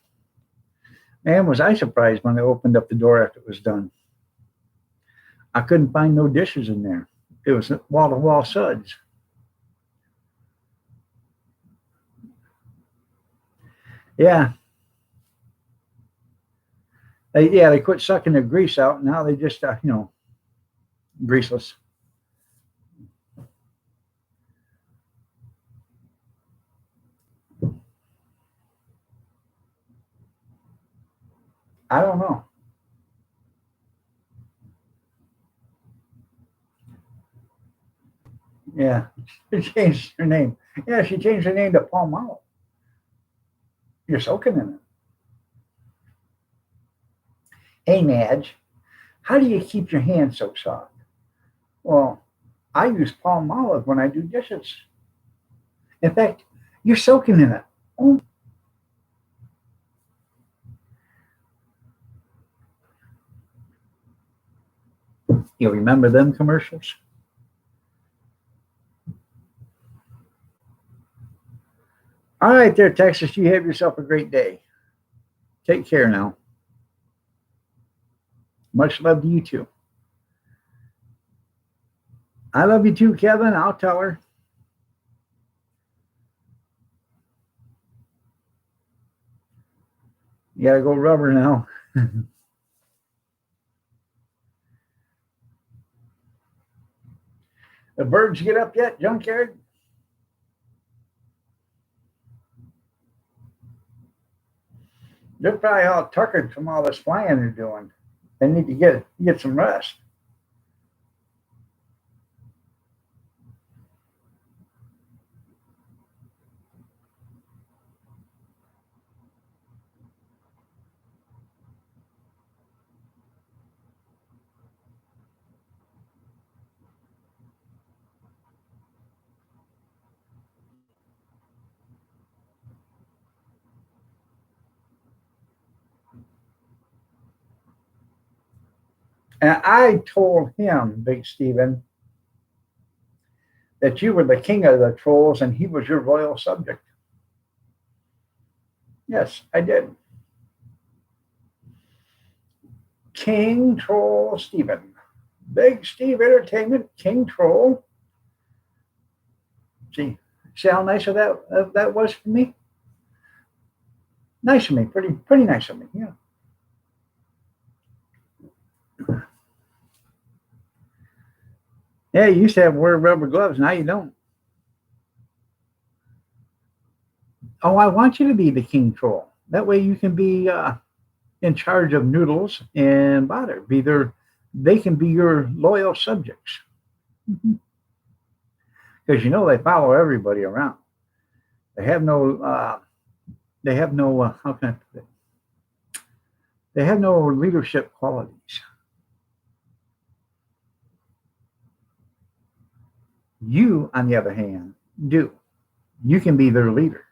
Man, was I surprised when I opened up the door after it was done. I couldn't find no dishes in there. It was wall to wall suds. Yeah. They quit sucking the grease out. And now they just, greaseless. I don't know. Yeah, she changed her name. Yeah, she changed her name to Palmolive. You're soaking in it. Hey, Madge, how do you keep your hands so soft? Well, I use Palmolive when I do dishes. In fact, you're soaking in it. Oh, you remember them commercials? All right, there, Texas. You have yourself a great day. Take care now. Much love to you too. I love you too, Kevin. I'll tell her. You gotta go rubber now. The birds get up yet, junkyard? They're probably all tuckered from all this flying they're doing. They need to get some rest. And I told him, Big Steven, that you were the king of the trolls and he was your royal subject. Yes, I did. King Troll Steven. Big Steve Entertainment, King Troll. See how nice of that was for me? Nice of me, pretty nice of me, yeah. Yeah, you used to have to wear rubber gloves. Now you don't. Oh, I want you to be the king troll. That way you can be in charge of Noodles and Butter. They can be your loyal subjects. Because you know they follow everybody around. They have no. They have no. How can I put it? They have no leadership qualities. You, on the other hand, do. You can be their leader.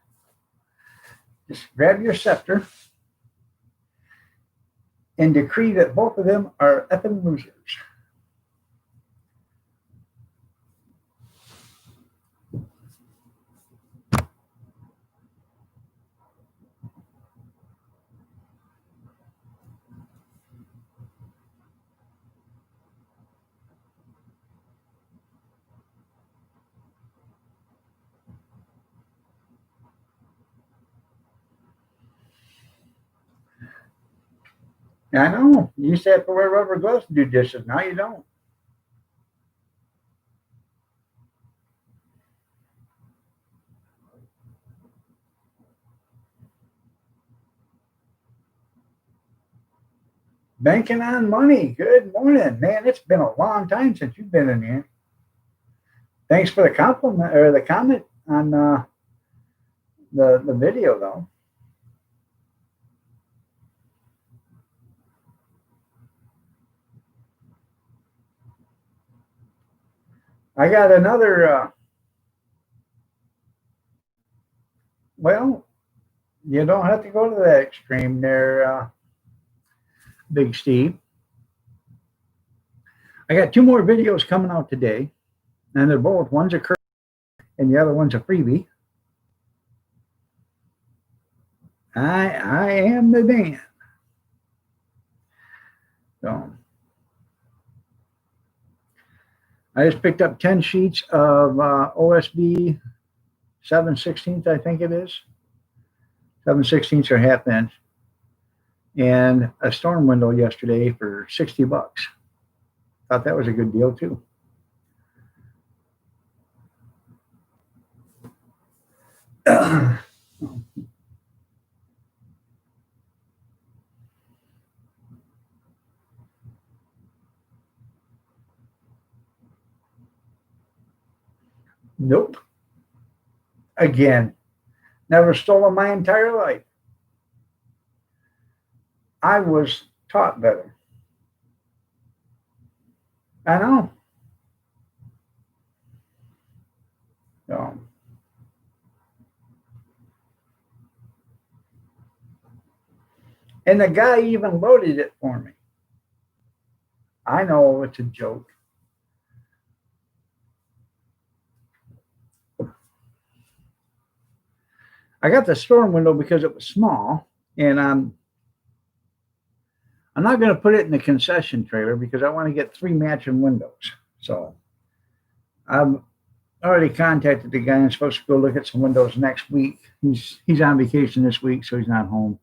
Just grab your scepter and decree that both of them are effing losers. I know. You used to have to wear rubber gloves to do dishes. Now you don't. Banking on money. Good morning, man. It's been a long time since you've been in here. Thanks for the compliment or the comment on the video, though. I got another. Well, you don't have to go to that extreme there, Big Steve. I got two more videos coming out today, and they're both one's a curse and the other one's a freebie. I am the Dan. So I just picked up 10 sheets of OSB 7/16, I think it is. 7/16 or half inch. And a storm window yesterday for $60. Thought that was a good deal too. Nope. Again, never stolen my entire life. I was taught better. I know. So, and the guy even loaded it for me. I know it's a joke. I got the storm window because it was small, and I'm not going to put it in the concession trailer because I want to get 3 matching windows. So I've already contacted the guy. I'm supposed to go look at some windows next week. He's on vacation this week, so he's not home.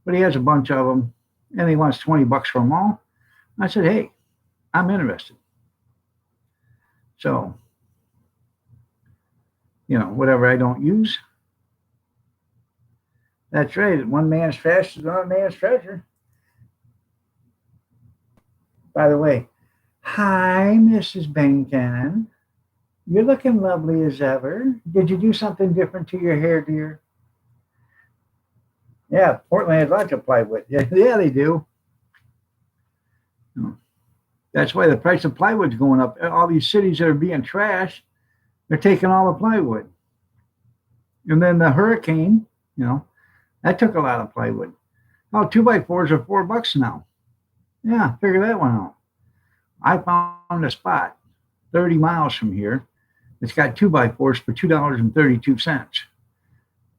But he has a bunch of them, and he wants $20 for them all. I said, hey, I'm interested. So, whatever I don't use. That's right. One man's trash is another man's treasure. By the way, hi, Mrs. Benkin. You're looking lovely as ever. Did you do something different to your hair, dear? Yeah, Portland has lots of plywood. Yeah, they do. That's why the price of plywood's going up. All these cities that are being trashed, they're taking all the plywood. And then the hurricane, that took a lot of plywood. Oh, 2x4s are $4 now. Yeah, figure that one out. I found a spot 30 miles from here. It's got 2x4s for $2.32.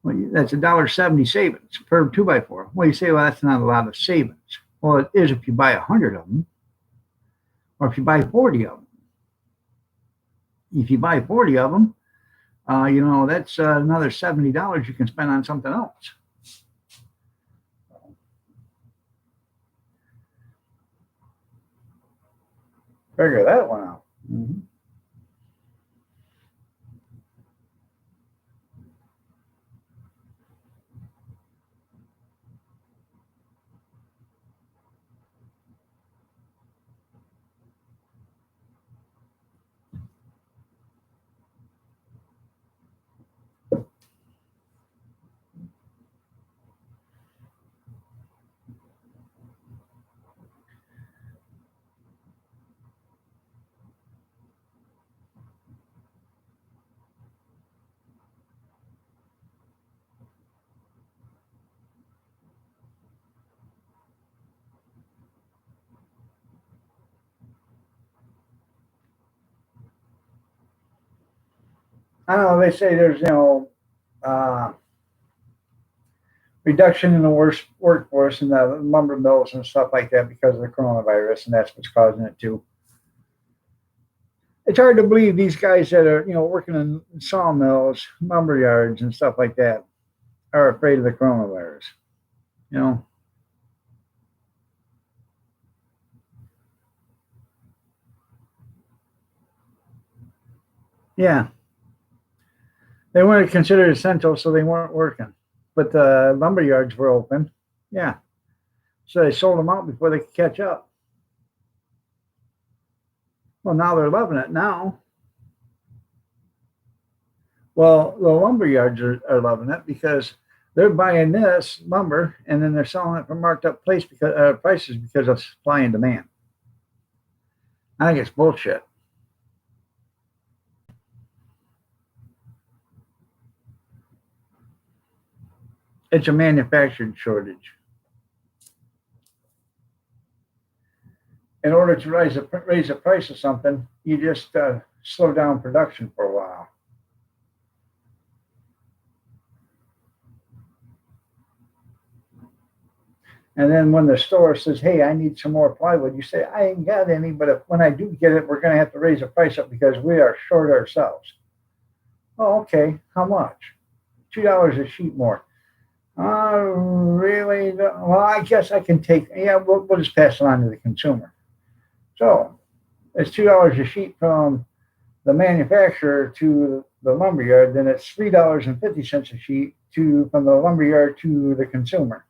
Well, that's $1.70 savings per 2x4. Well, you say, well, that's not a lot of savings. Well, it is if you buy 100 of them, or if you buy 40 of them. If you buy 40 of them, that's another $70 you can spend on something else. Figure that one out. Mm-hmm. I don't know. They say there's uh, reduction in the workforce in the lumber mills and stuff like that because of the coronavirus, and that's what's causing it too. It's hard to believe these guys that are working in sawmills, lumber yards, and stuff like that are afraid of the coronavirus. You know, yeah, they weren't considered essential, so they weren't working. But the lumber yards were open. Yeah, so they sold them out before they could catch up. Well, now they're loving it now. Well, the lumber yards are loving it because they're buying this lumber and then they're selling it for marked up prices because of supply and demand. I think it's bullshit. It's a manufactured shortage. In order to raise the price of something, you just slow down production for a while. And then when the store says, "Hey, I need some more plywood," you say, "I ain't got any, but when I do get it, we're going to have to raise the price up because we are short ourselves." Oh, okay. How much? $2 a sheet more. Really? Well, I guess I can take. Yeah, we'll just pass it on to the consumer. So it's $2 a sheet from the manufacturer to the lumberyard. Then it's $3.50 a sheet to from the lumberyard to the consumer.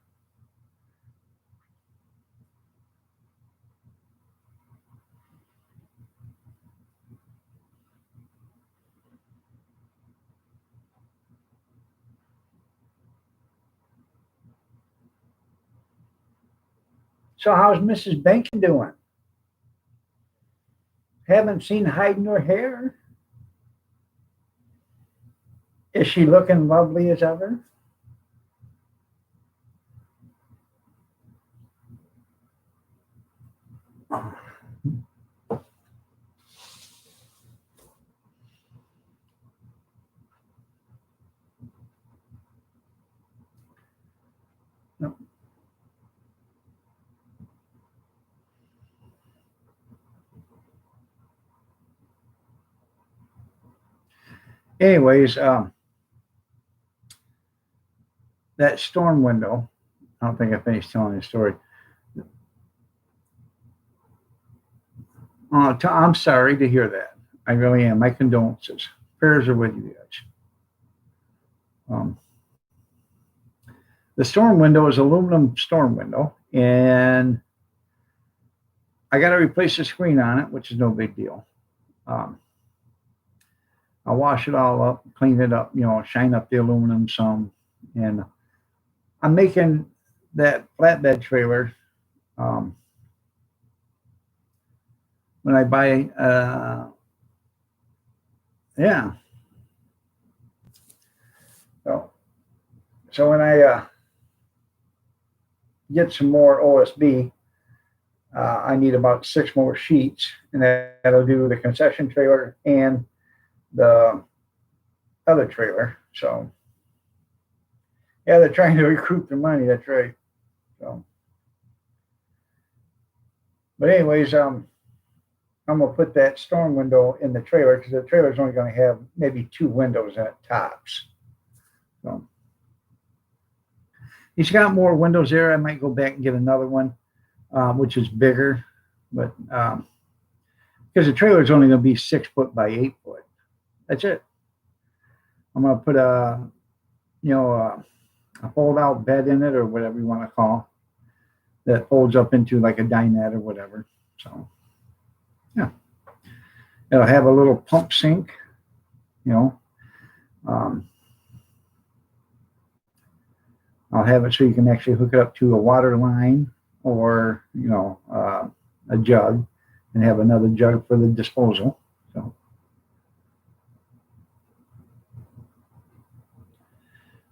So how's Mrs. Benkin doing? Haven't seen hiding her hair. Is she looking lovely as ever? No. Anyways, that storm window. I don't think I finished telling the story. I'm sorry to hear that. I really am. My condolences. Prayers are with you guys. Um, the storm window is aluminum storm window, and I got to replace the screen on it, which is no big deal. Um, I'll wash it all up, clean it up, shine up the aluminum some, and I'm making that flatbed trailer. Um, when I buy, yeah. So, so when I get some more OSB, I need about 6 more sheets, and that'll do the concession trailer and the other trailer. So, yeah, they're trying to recoup their money. That's right. So, but anyways, I'm gonna put that storm window in the trailer because the trailer's only going to have maybe 2 windows at tops. So, he's got more windows there. I might go back and get another one, which is bigger, but because the trailer is only going to be 6 foot by 8 foot. That's it. I'm going to put a fold out bed in it or whatever you want to call that folds up into like a dinette or whatever. So, yeah, it'll have a little pump sink, you know. I'll have it so you can actually hook it up to a water line or, a jug and have another jug for the disposal. So,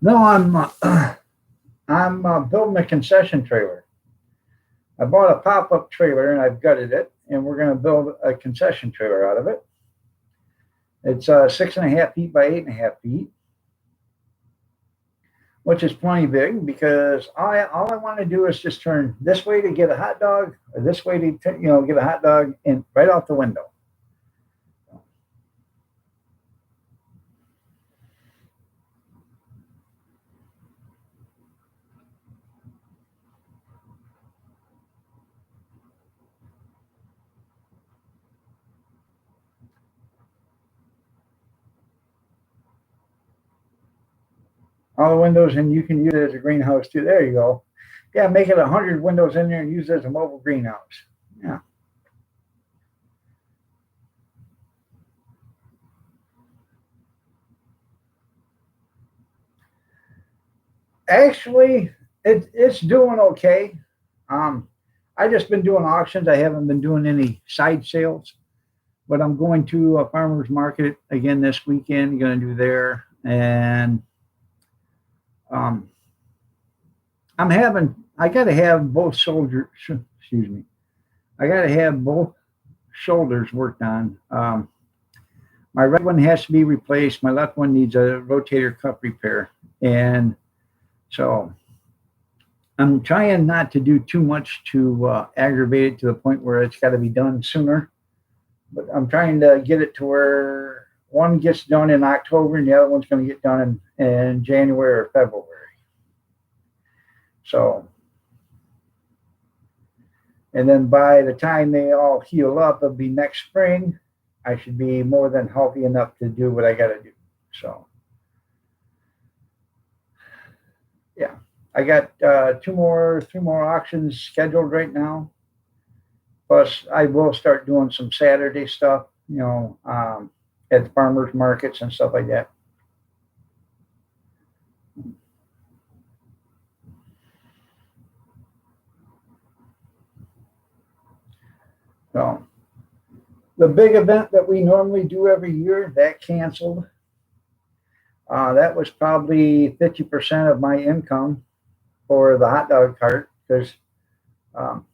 no, I'm building a concession trailer. I bought a pop-up trailer and I've gutted it, and we're going to build a concession trailer out of it. It's 6.5 feet by 8.5 feet, which is plenty big because all I want to do is just turn this way to get a hot dog, or this way to get a hot dog in right out the window. All the windows, and you can use it as a greenhouse too. There you go. Yeah, make it 100 windows in there and use it as a mobile greenhouse. Yeah. Actually, it's doing okay. I just been doing auctions. I haven't been doing any side sales, but I'm going to a farmer's market again this weekend. Going to do there, and um, I got to have both shoulders. Excuse me. I got to have both shoulders worked on. My right one has to be replaced. My left one needs a rotator cuff repair, and so I'm trying not to do too much to aggravate it to the point where it's got to be done sooner. But I'm trying to get it to where one gets done in October and the other one's going to get done in January or February. So, and then by the time they all heal up, it'll be next spring. I should be more than healthy enough to do what I got to do. So, yeah, I got 3 more auctions scheduled right now. Plus, I will start doing some Saturday stuff, at the farmers markets and stuff like that. So, the big event that we normally do every year that canceled. That was probably 50% of my income for the hot dog cart because, um,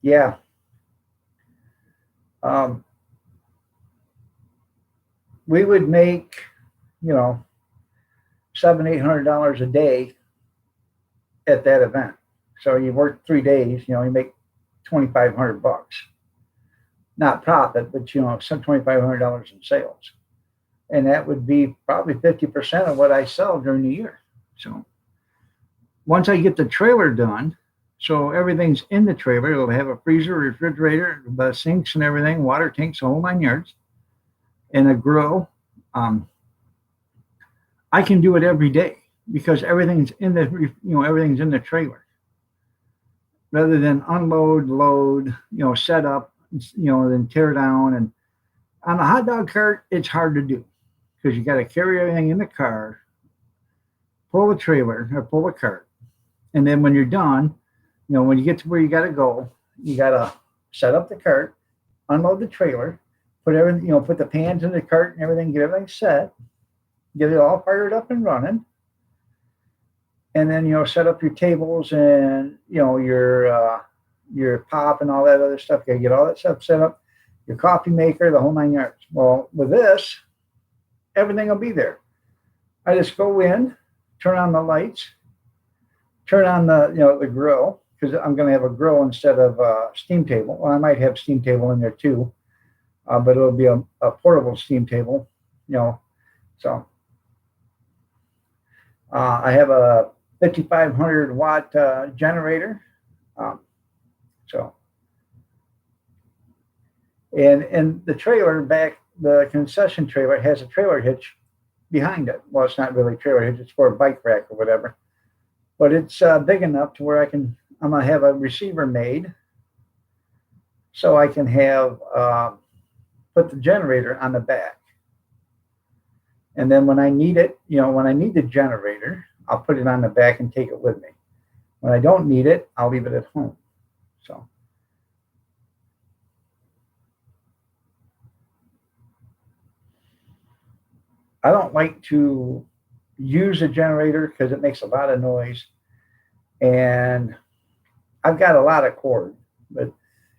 yeah, um, we would make, you know, $700-800 a day at that event. So you work 3 days, you make $2,500, not profit, but some $2,500 in sales, and that would be probably 50% of what I sell during the year. So once I get the trailer done, so everything's in the trailer, it'll have a freezer, refrigerator, the sinks and everything, water tanks, the whole 9 yards, and a grill. I can do it every day because everything's in the trailer, rather than unload, load, set up, then tear down. And on a hot dog cart, it's hard to do because you got to carry everything in the car, pull the trailer or pull the cart, and then when you're done, when you get to where you got to go, you got to set up the cart, unload the trailer, put everything, put the pans in the cart and everything, get everything set, get it all fired up and running, and then set up your tables and your your pop and all that other stuff. You gotta get all that stuff set up, your coffee maker, the whole 9 yards. Well, with this, everything will be there. I just go in, turn on the lights, turn on the grill, because I'm going to have a grill instead of a steam table. Well, I might have steam table in there too, but it'll be a portable steam table, So I have a 5,500 watt generator. Um, so and the trailer back, the concession trailer has a trailer hitch behind it. Well, it's not really a trailer hitch; it's for a bike rack or whatever. But it's big enough to where I'm gonna have a receiver made, so I can have put the generator on the back, and then when I need it, when I need the generator, I'll put it on the back and take it with me. When I don't need it, I'll leave it at home. So. I don't like to use a generator because it makes a lot of noise, and I've got a lot of cord, but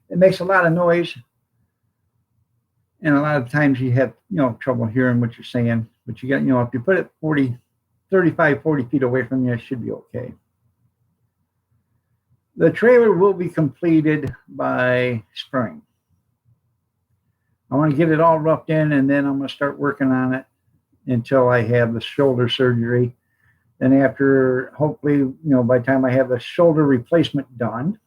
it makes a lot of noise, and a lot of times you have trouble hearing what you're saying. But you got if you put it 35, 40 feet away from you, it should be okay. The trailer will be completed by spring. I want to get it all roughed in, and then I'm going to start working on it until I have the shoulder surgery. Then after, hopefully, by the time I have the shoulder replacement done,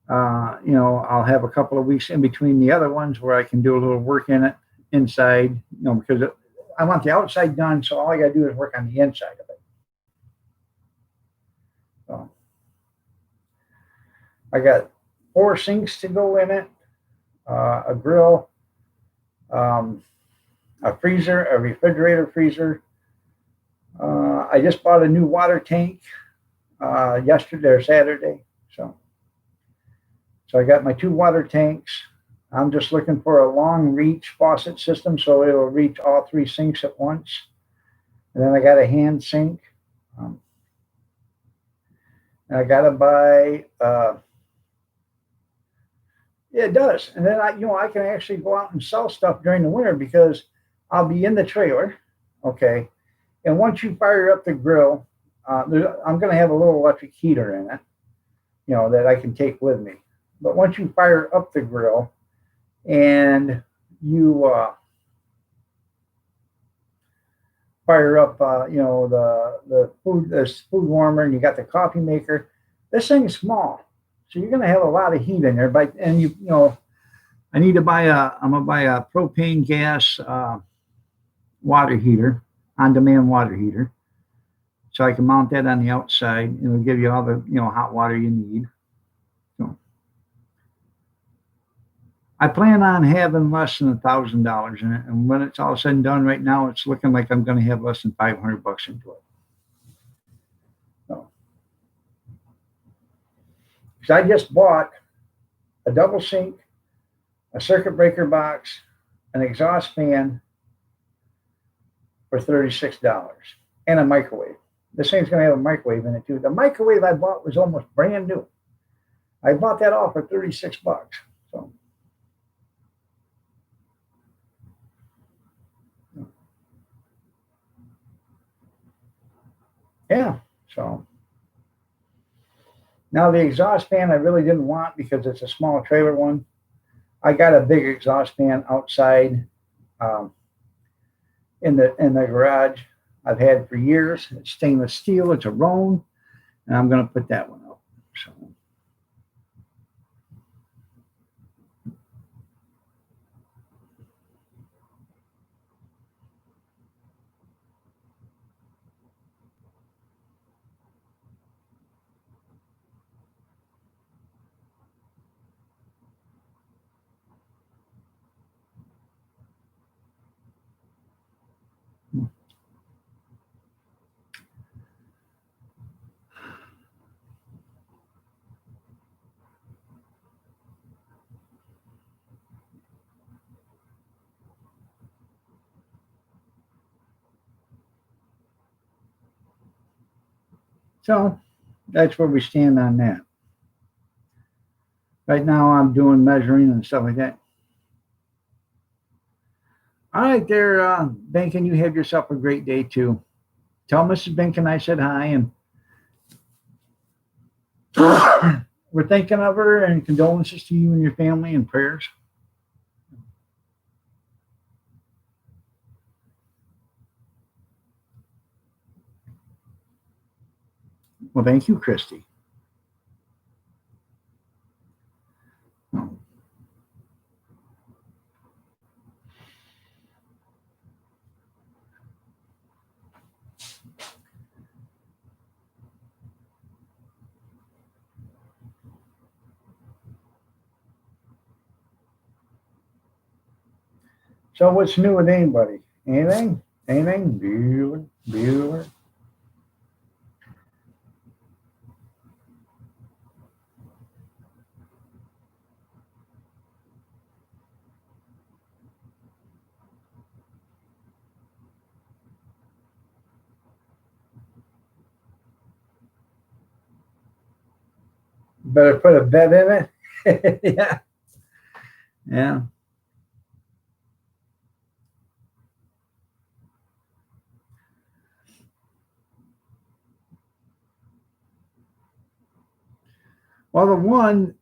I'll have a couple of weeks in between the other ones where I can do a little work in it inside, because I want the outside done, so all I got to do is work on the inside of it. So I got 4 sinks to go in it, a grill, a freezer, a refrigerator freezer. I just bought a new water tank yesterday or Saturday. So I got my 2 water tanks. I'm just looking for a long reach faucet system so it'll reach all 3 sinks at once. And then I got a hand sink. And I got to buy, yeah, it does. And then I can actually go out and sell stuff during the winter because I'll be in the trailer, okay. And once you fire up the grill, I'm going to have a little electric heater in it, that I can take with me. But once you fire up the grill and you fire up, the food warmer, and you got the coffee maker, this thing is small, so you're going to have a lot of heat in there. But I need to I'm going to buy a propane gas water heater, on-demand water heater, so I can mount that on the outside, and it'll give you all the hot water you need. So I plan on having less than $1,000 in it, and when it's all said and done, right now it's looking like I'm going to have less than $500 into it. So, because I just bought a double sink, a circuit breaker box, an exhaust fan for $36, and a microwave. This thing's going to have a microwave in it too. The microwave I bought was almost brand new. I bought that all for $36. So, yeah. So now the exhaust fan I really didn't want because it's a small trailer one. I got a big exhaust fan outside in the garage. I've had for years. It's stainless steel. It's a Roan, and I'm going to put that one up. So that's where we stand on that. Right now I'm doing measuring and stuff like that. All right, there, Benkin, you have yourself a great day too. Tell Mrs. Benkin I said hi, and we're thinking of her, and condolences to you and your family and prayers. Well, thank you, Christy. So, what's new with anybody? Anything? Anything? Bueller? Bueller? Better put a bed in it. Yeah. Yeah. Well,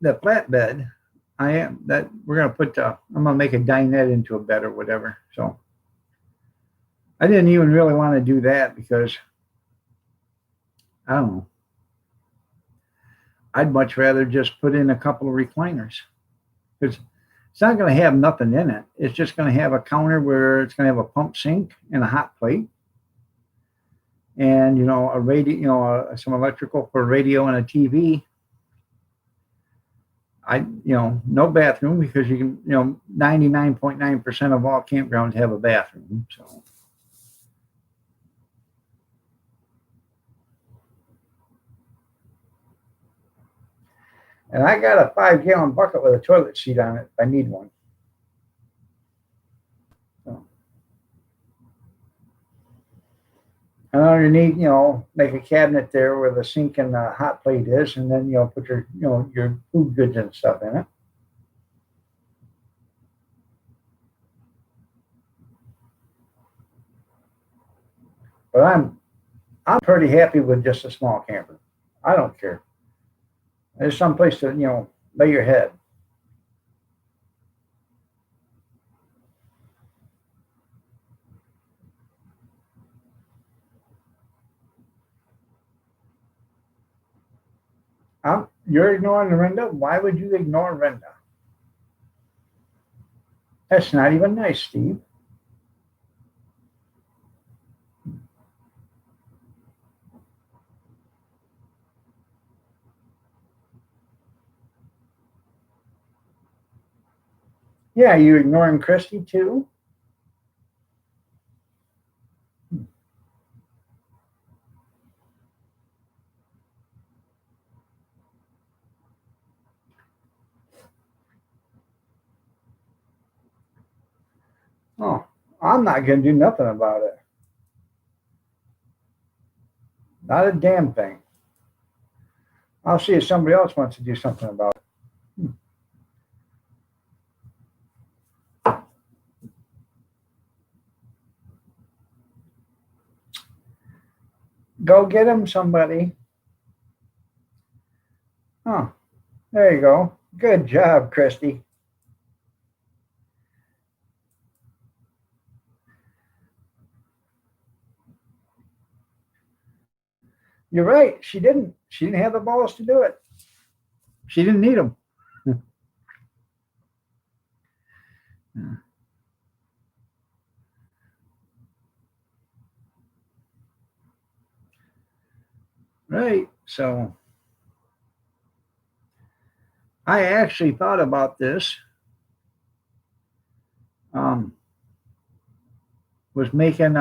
the flatbed, I am that we're gonna put. I'm gonna make a dinette into a bed or whatever. So I didn't even really want to do that because I don't know. I'd much rather just put in a couple of recliners because it's not going to have nothing in it. It's just going to have a counter where it's going to have a pump sink and a hot plate, and a radio, some electrical for a radio and a TV. No bathroom because you can, 99.9% of all campgrounds have a bathroom. So, and I got a 5-gallon bucket with a toilet seat on it if I need one. So, and underneath, make a cabinet there where the sink and the hot plate is, and then put your food goods and stuff in it. But I'm pretty happy with just a small camper. I don't care. There's some place to lay your head. You're ignoring Renda. Why would you ignore Renda? That's not even nice, Steve. Yeah, you ignoring Christy too? Oh, I'm not going to do nothing about it. Not a damn thing. I'll see if somebody else wants to do something about it. Go get him, somebody. Oh, there you go. Good job, Christy. You're right. She didn't. She didn't have the balls to do it. She didn't need them. Right. So I actually thought about this. Um, was making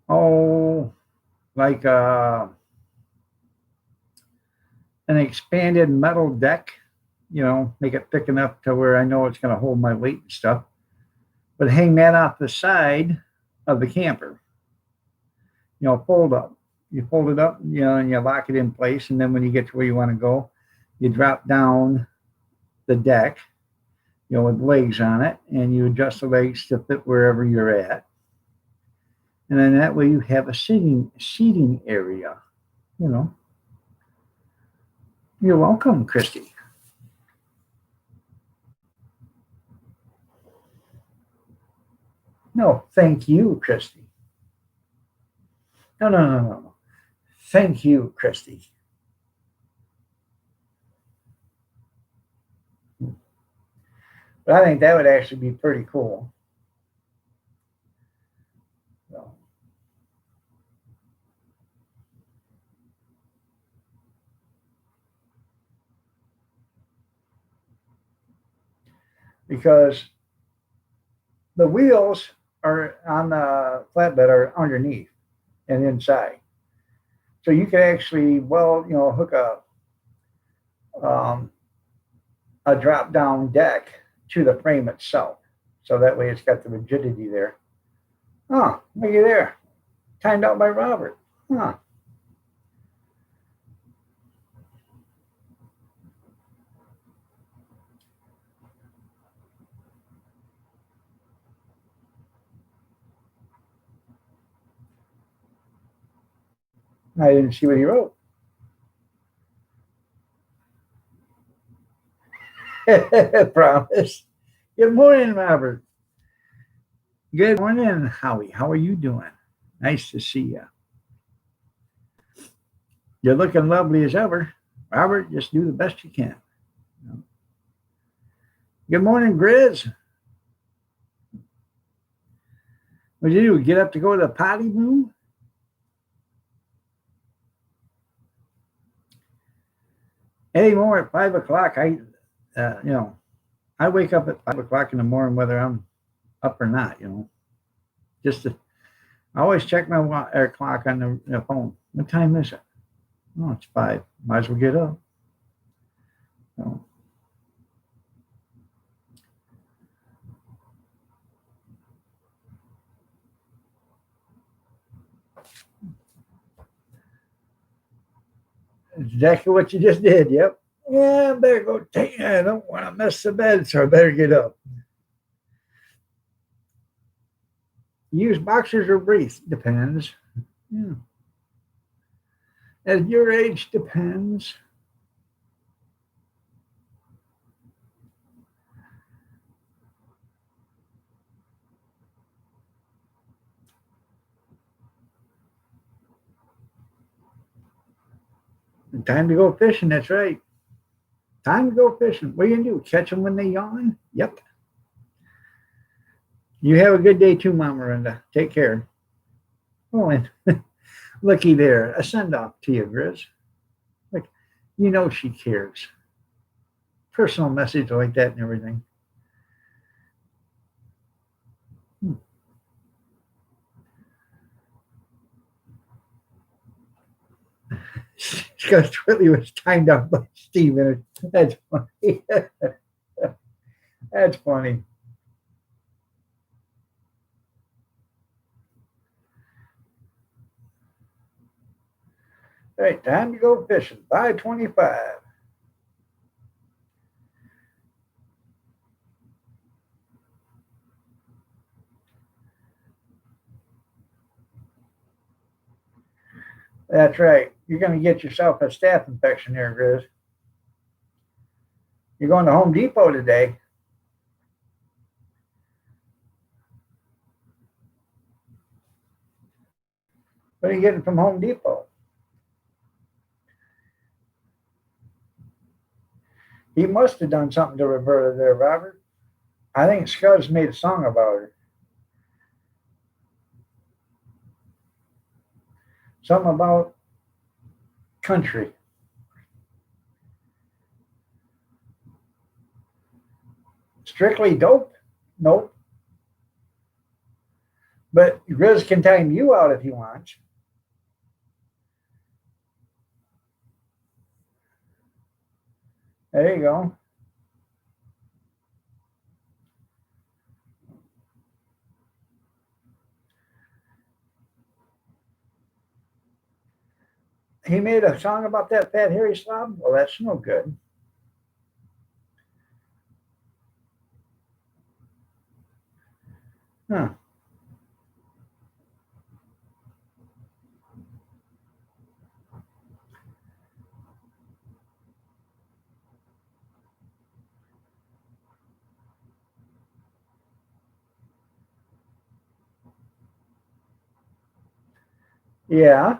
oh like an expanded metal deck, make it thick enough to where I know it's going to hold my weight and stuff, but hang that off the side of the camper, fold up. You fold it up, and you lock it in place. And then when you get to where you want to go, You drop down the deck, with legs on it, and you adjust the legs to fit wherever you're at. And then that way you have a seating area, you know. You're welcome, Christy. No, thank you, Christy. No. Thank you, Christy. But I think that would actually be pretty cool. So, because the wheels are on the flatbed are underneath and inside. So you can actually, hook um, a drop down deck to the frame itself. So that way it's got the rigidity there. Oh, look at there. Timed out by Robert. Huh. I didn't see what he wrote. Promise. Good morning, Robert. Good morning, Howie. How are you doing? Nice to see you. You're looking lovely as ever. Robert, just do the best you can. Good morning, Grizz. What did you do? Get up to go to the potty room? Anymore at 5 o'clock, uh, you know, I wake up at 5 o'clock in the morning, whether I'm up or not. Just to, I always check my clock on the phone. What time is it? Oh, it's 5. Might as well get up. So, exactly what you just did. Yep. Yeah, I better go take. I don't want to miss the bed, so I better get up. Use boxers or briefs depends. Yeah. At your age depends. Time to go fishing. That's right. Time to go fishing. What are you gonna do? Catch them when they yawn? Yep. You have a good day too, Mama Miranda. Take care. Oh, and looky there, a send off to you, Grizz. Like, she cares. Personal message like that and everything. Hmm. Because Twilly was timed out by Steven. That's funny. That's funny. All right, time to go fishing. Bye 25. That's right. You're going to get yourself a staph infection there, Grizz. You're going to Home Depot today. What are you getting from Home Depot? He must have done something to Roberta there, Robert. I think Scuzz made a song about her. Something about country. Strictly dope? Nope. But Grizz can time you out if he wants. There you go. He made a song about that fat hairy slob. Well, that's no good. Huh. Yeah.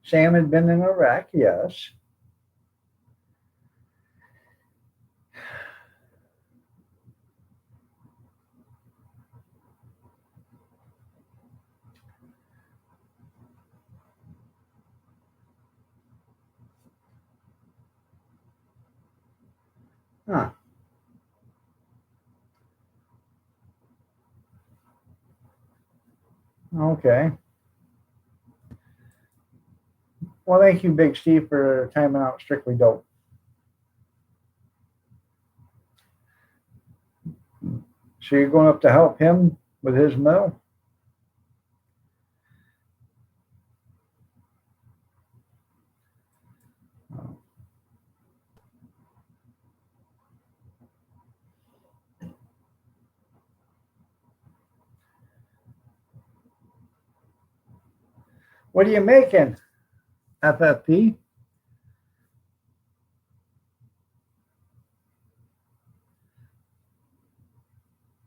Sam had been in Iraq, yes. Huh. Okay. Well, thank you, Big Steve, for timing out Strictly Dope. So you're going up to help him with his mill? What are you making? FFP?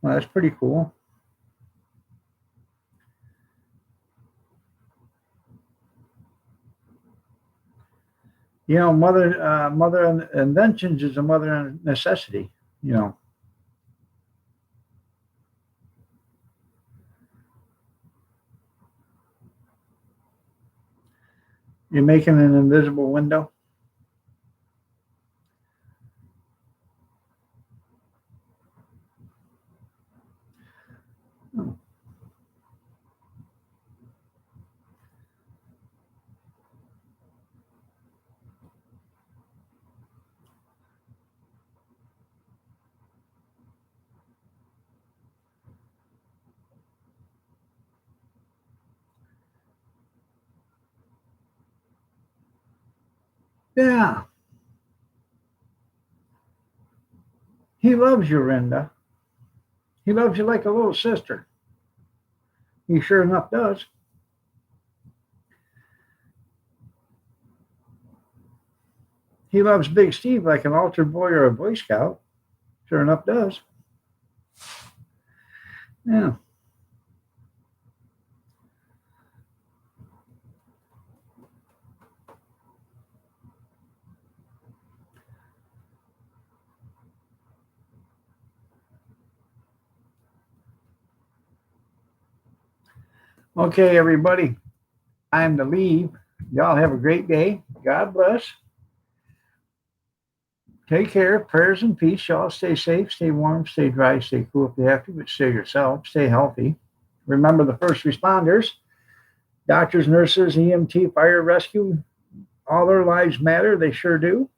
Well, that's pretty cool. You know, mother inventions is a mother necessity. You know, you're making an invisible window. Yeah, he loves you, Rinda. He loves you like a little sister. He sure enough does. He loves Big Steve like an altar boy or a Boy Scout. Sure enough does. Yeah. Okay, everybody. I'm to leave. Y'all have a great day. God bless. Take care. Prayers and peace. Y'all stay safe, stay warm, stay dry, stay cool if you have to, but stay yourself. Stay healthy. Remember the first responders, doctors, nurses, EMT, fire rescue. All their lives matter. They sure do.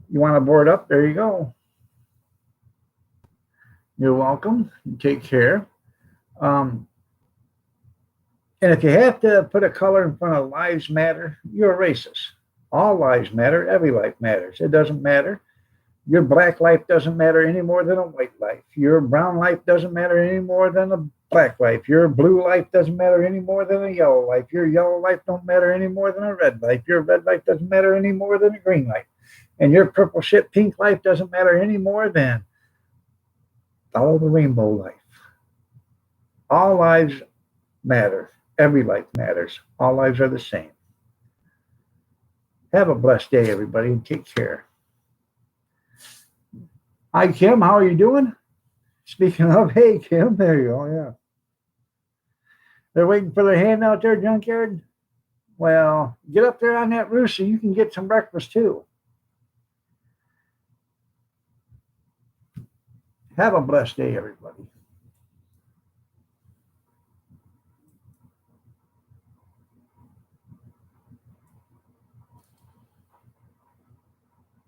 You want to board up? There you go. You're welcome. Take care. Um, and if you have to put a color in front of lives matter, you're a racist. All lives matter. Every life matters. It doesn't matter. Your black life doesn't matter any more than a white life. Your brown life doesn't matter any more than a black life. Your blue life doesn't matter any more than a yellow life. Your yellow life don't matter any more than a red life. Your red life doesn't matter any more than a green life. And your purple shit pink life doesn't matter any more than follow the rainbow life. All lives matter. Every life matters. All lives are the same. Have a blessed day, everybody, and take care. Hi, Kim. How are you doing? Speaking of, hey, Kim, there you go. Yeah. They're waiting for their hand out there, junkyard. Well, get up there on that roof so you can get some breakfast too. Have a blessed day, everybody.